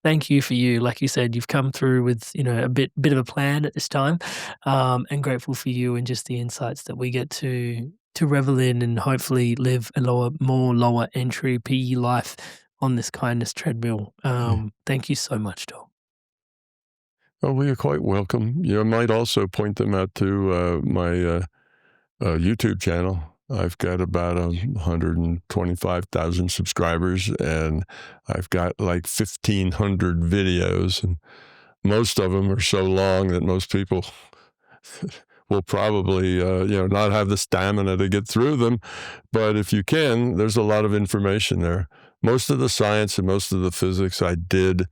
thank you for you. Like you said, you've come through with, a bit of a plan at this time, and grateful for you and just the insights that we get to revel in and hopefully live a more lower entropy life on this kindness treadmill. Thank you so much, Tom. Oh, well, you're quite welcome. You might also point them out to my YouTube channel. I've got about 125,000 subscribers, and I've got like 1,500 videos, and most of them are so long that most people will probably, not have the stamina to get through them. But if you can, there's a lot of information there. Most of the science and most of the physics I did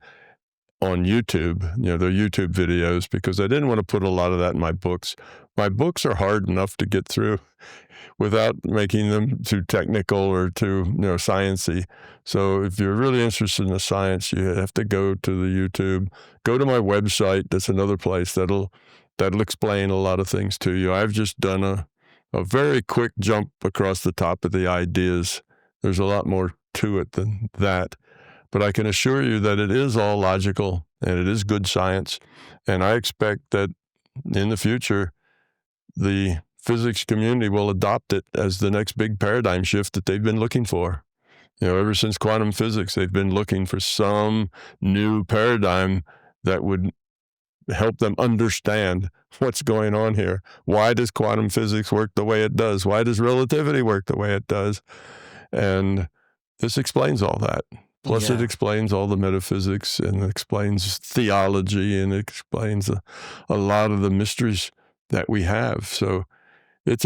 on YouTube, they're YouTube videos, because I didn't want to put a lot of that in my books. My books are hard enough to get through without making them too technical or too, sciencey. So if you're really interested in the science, you have to go to the YouTube, go to my website. That's another place that'll explain a lot of things to you. I've just done a very quick jump across the top of the ideas. There's a lot more to it than that. But I can assure you that it is all logical and it is good science. And I expect that in the future, the physics community will adopt it as the next big paradigm shift that they've been looking for. Ever since quantum physics, they've been looking for some new paradigm that would help them understand what's going on here. Why does quantum physics work the way it does? Why does relativity work the way it does? And this explains all that. Plus, it explains all the metaphysics, and it explains theology, and it explains a lot of the mysteries that we have. So it's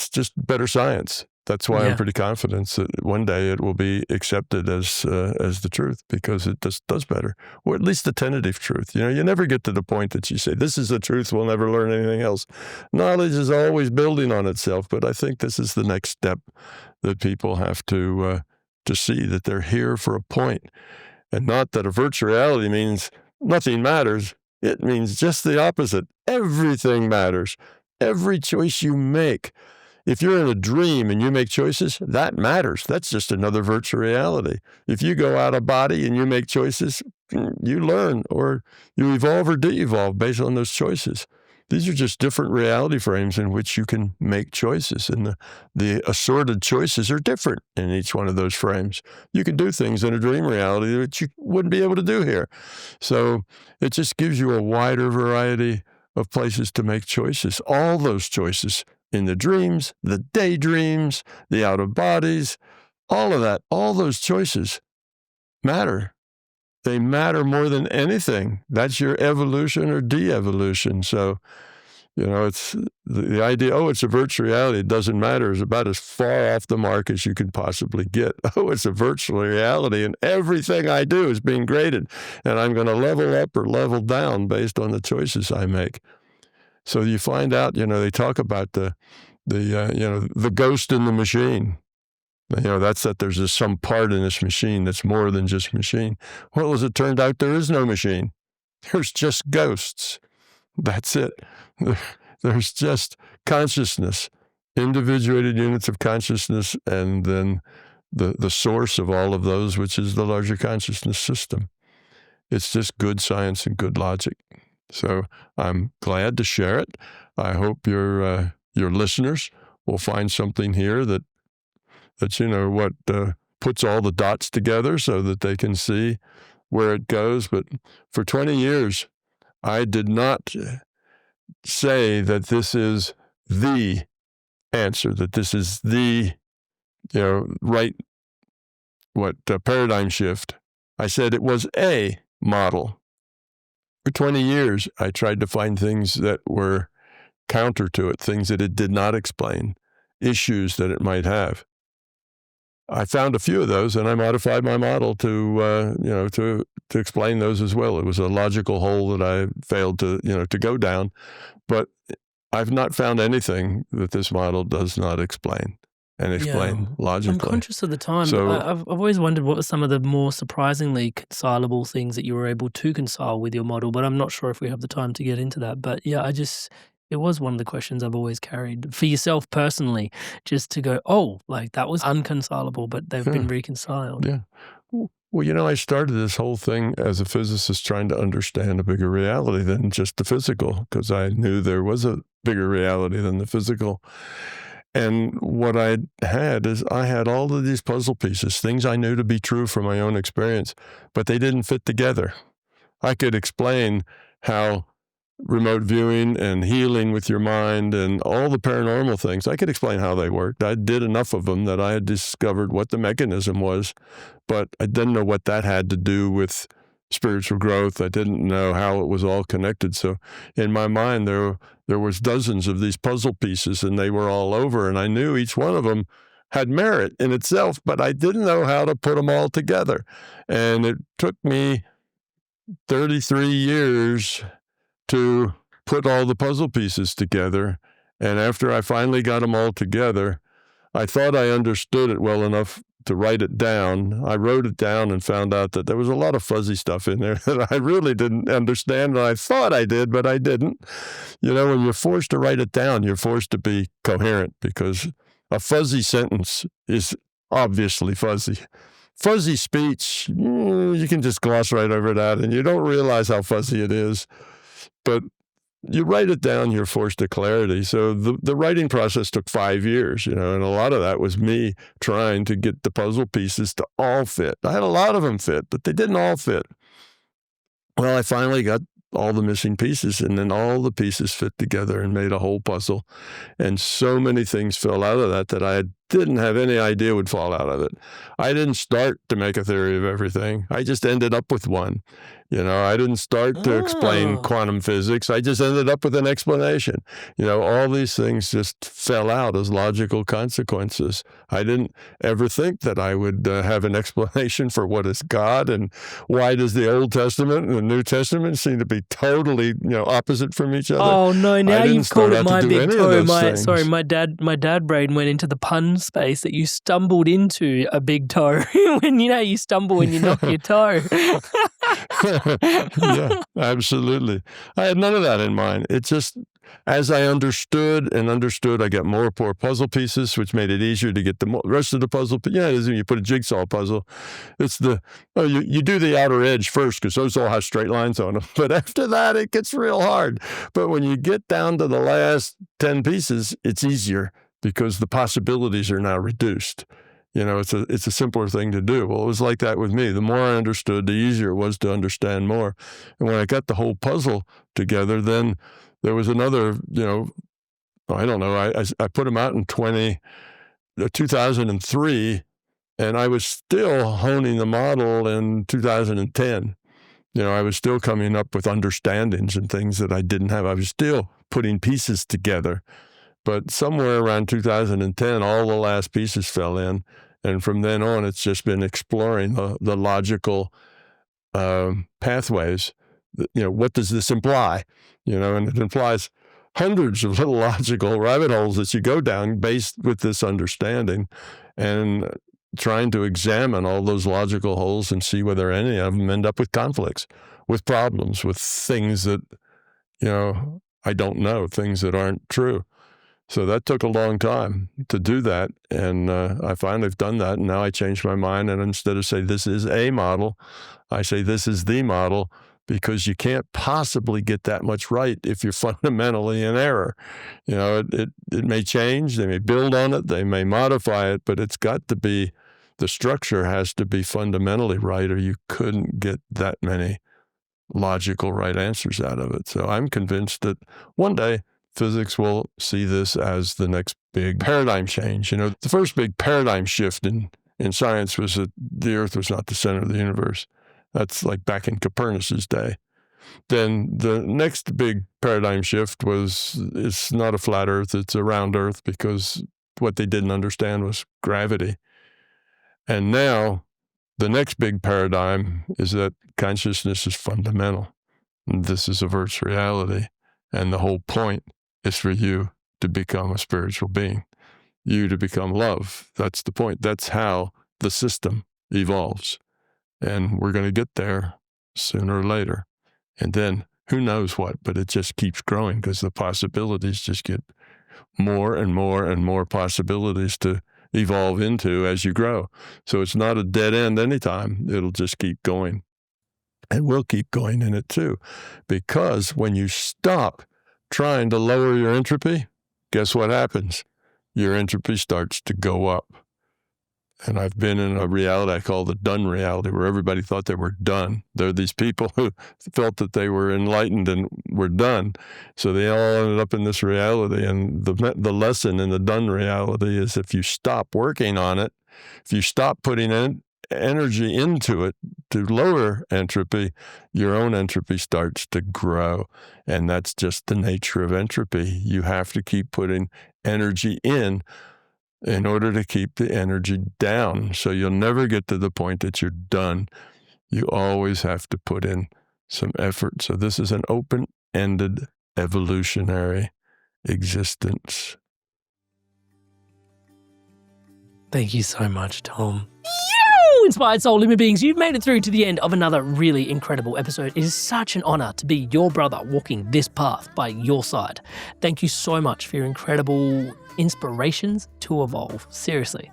just better science. That's why I'm pretty confident that one day it will be accepted as the truth, because it just does better, or at least the tentative truth. You never get to the point that you say, this is the truth, we'll never learn anything else. Knowledge is always building on itself, but I think this is the next step that people have to see, that they're here for a point, and not that a virtual reality means nothing matters. It means just the opposite. Everything matters. Every choice you make. If you're in a dream and you make choices, that matters. That's just another virtual reality. If you go out of body and you make choices, you learn, or you evolve or de-evolve based on those choices. These are just different reality frames in which you can make choices, and the assorted choices are different in each one of those frames. You can do things in a dream reality that you wouldn't be able to do here. So it just gives you a wider variety of places to make choices. All those choices in the dreams, the daydreams, the out of bodies, all of that, all those choices matter. They matter more than anything. That's your evolution or de-evolution. So, it's the idea, it's a virtual reality, it doesn't matter, is about as far off the mark as you can possibly get. It's a virtual reality, and everything I do is being graded, and I'm going to level up or level down based on the choices I make. So you find out, they talk about the ghost in the machine. That's that there's some part in this machine that's more than just machine. Well, as it turned out, there is no machine. There's just ghosts. That's it. There's just consciousness, individuated units of consciousness, and then the source of all of those, which is the larger consciousness system. It's just good science and good logic. So I'm glad to share it. I hope your listeners will find something here that puts all the dots together so that they can see where it goes. But for 20 years, I did not say that this is the answer, that this is the, right, paradigm shift. I said it was a model. For 20 years, I tried to find things that were counter to it, things that it did not explain, issues that it might have. I found a few of those, and I modified my model to explain those as well. It was a logical hole that I failed to go down, but I've not found anything that this model does not explain and explain logically. I'm conscious of the time. So, I've always wondered what were some of the more surprisingly concilable things that you were able to concile with your model, but I'm not sure if we have the time to get into that. But yeah, It was one of the questions I've always carried for yourself personally, just to go, oh, like that was unconsolable, but they've been reconciled. Yeah. Well, I started this whole thing as a physicist trying to understand a bigger reality than just the physical, because I knew there was a bigger reality than the physical. And what I had is I had all of these puzzle pieces, things I knew to be true from my own experience, but they didn't fit together. I could explain how remote viewing and healing with your mind and all the paranormal things, I could explain how they worked. I did enough of them that I had discovered what the mechanism was, but I didn't know what that had to do with spiritual growth. I didn't know how it was all connected. So in my mind, there was dozens of these puzzle pieces, and they were all over, and I knew each one of them had merit in itself, but I didn't know how to put them all together. And it took me 33 years to put all the puzzle pieces together. And after I finally got them all together, I thought I understood it well enough to write it down. I wrote it down and found out that there was a lot of fuzzy stuff in there that I really didn't understand. And I thought I did, but I didn't. When you're forced to write it down, you're forced to be coherent, because a fuzzy sentence is obviously fuzzy. Fuzzy speech, you can just gloss right over that, and you don't realize how fuzzy it is. But you write it down, you're forced to clarity. So the writing process took 5 years, and a lot of that was me trying to get the puzzle pieces to all fit. I had a lot of them fit, but they didn't all fit. Well, I finally got all the missing pieces, and then all the pieces fit together and made a whole puzzle. And so many things fell out of that I didn't have any idea would fall out of it. I didn't start to make a theory of everything. I just ended up with one. I didn't start to explain quantum physics. I just ended up with an explanation. All these things just fell out as logical consequences. I didn't ever think that I would have an explanation for what is God and why does the Old Testament and the New Testament seem to be totally, opposite from each other. Oh no! Now you've called it my big toe. My dad brain went into the pun space that you stumbled into a big toe. When you stumble and you knock your toe. Yeah, absolutely. I had none of that in mind. It's just, as I understood, I got more puzzle pieces, which made it easier to get the rest of the puzzle. Yeah, you put a jigsaw puzzle. It's you do the outer edge first, because those all have straight lines on them. But after that, it gets real hard. But when you get down to the last 10 pieces, it's easier, because the possibilities are now reduced. It's a simpler thing to do. Well, it was like that with me. The more I understood, the easier it was to understand more. And when I got the whole puzzle together, then there was another, I don't know, I put them out in 2003, and I was still honing the model in 2010. I was still coming up with understandings and things that I didn't have. I was still putting pieces together. But somewhere around 2010, all the last pieces fell in. And from then on, it's just been exploring the logical pathways. What does this imply? And it implies hundreds of little logical rabbit holes that you go down based with this understanding, and trying to examine all those logical holes and see whether any of them end up with conflicts, with problems, with things that, I don't know, things that aren't true. So that took a long time to do that, and I finally have done that, and now I changed my mind, and instead of say this is a model, I say this is the model, because you can't possibly get that much right if you're fundamentally in error. It may change, they may build on it, they may modify it, but it's got to be, the structure has to be fundamentally right, or you couldn't get that many logical right answers out of it. So I'm convinced that one day physics will see this as the next big paradigm change. The first big paradigm shift in science was that the Earth was not the center of the universe. That's like back in Copernicus' day. Then the next big paradigm shift was, it's not a flat Earth, it's a round Earth, because what they didn't understand was gravity. And now the next big paradigm is that consciousness is fundamental. And this is a virtual reality. And the whole point is for you to become a spiritual being, you to become love. That's the point. That's how the system evolves. And we're going to get there sooner or later. And then who knows what, but it just keeps growing because the possibilities just get more and more and more possibilities to evolve into as you grow. So it's not a dead end anytime. It'll just keep going. And we'll keep going in it too. Because when you stop trying to lower your entropy, guess what happens? Your entropy starts to go up. And I've been in a reality I call the done reality, where everybody thought they were done. There are these people who felt that they were enlightened and were done. So they all ended up in this reality. And the lesson in the done reality is if you stop working on it, if you stop putting energy into it to lower entropy, your own entropy starts to grow. And that's just the nature of entropy. You have to keep putting energy in order to keep the energy down. So you'll never get to the point that you're done. You always have to put in some effort. So this is an open-ended evolutionary existence. Thank you so much, Tom. Inspired soul human beings, you've made it through to the end of another really incredible episode. It is such an honor to be your brother walking this path by your side. Thank you so much for your incredible inspirations to evolve. Seriously.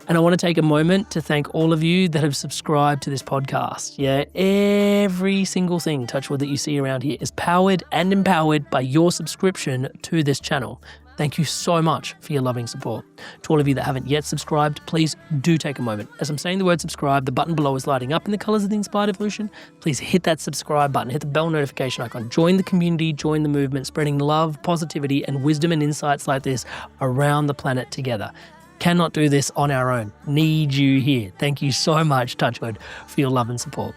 And I want to take a moment to thank all of you that have subscribed to this podcast. Yeah, every single thing, touch wood, that you see around here is powered and empowered by your subscription to this channel. Thank you so much for your loving support. To all of you that haven't yet subscribed, please do take a moment. As I'm saying the word subscribe, the button below is lighting up in the colors of the Inspired Evolution. Please hit that subscribe button, hit the bell notification icon, join the community, join the movement, spreading love, positivity, and wisdom and insights like this around the planet together. Cannot do this on our own. Need you here. Thank you so much, Touchwood, for your love and support.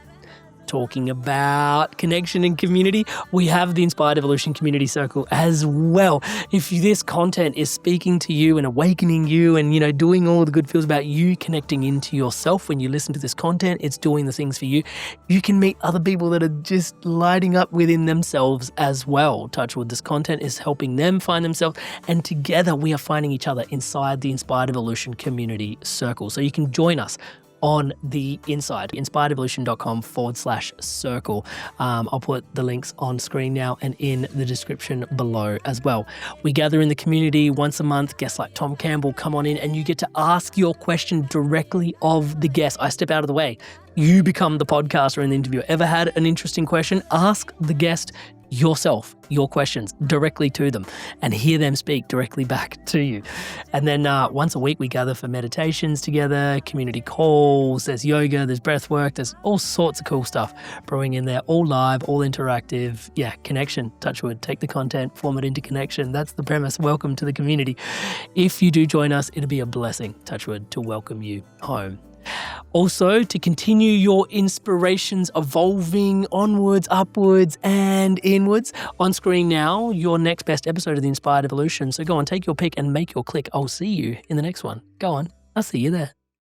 Talking about connection and community, we have the Inspired Evolution Community Circle as well. If this content is speaking to you and awakening you and, doing all the good feels about you connecting into yourself when you listen to this content, it's doing the things for you. You can meet other people that are just lighting up within themselves as well. Touchwood, this content is helping them find themselves, and together we are finding each other inside the Inspired Evolution Community Circle. So you can join us on the inside, inspiredevolution.com/circle. I'll put the links on screen now and in the description below as well. We gather in the community once a month. Guests like Tom Campbell come on in and you get to ask your question directly of the guest. I step out of the way. You become the podcaster in the interview. Ever had an interesting question? Ask the guest yourself your questions directly to them and hear them speak directly back to you. And then once a week we gather for meditations together, community calls, there's yoga, there's breath work, there's all sorts of cool stuff brewing in there, all live, all interactive. Yeah, connection, Touchwood. Take the content, form it into connection. That's the premise. Welcome to the community. If you do join us, it'll be a blessing, Touchwood, to welcome you home. Also, to continue your inspirations evolving onwards, upwards, and inwards, on screen now, your next best episode of the Inspired Evolution. So go on, take your pick and make your click. I'll see you in the next one. Go on, I'll see you there.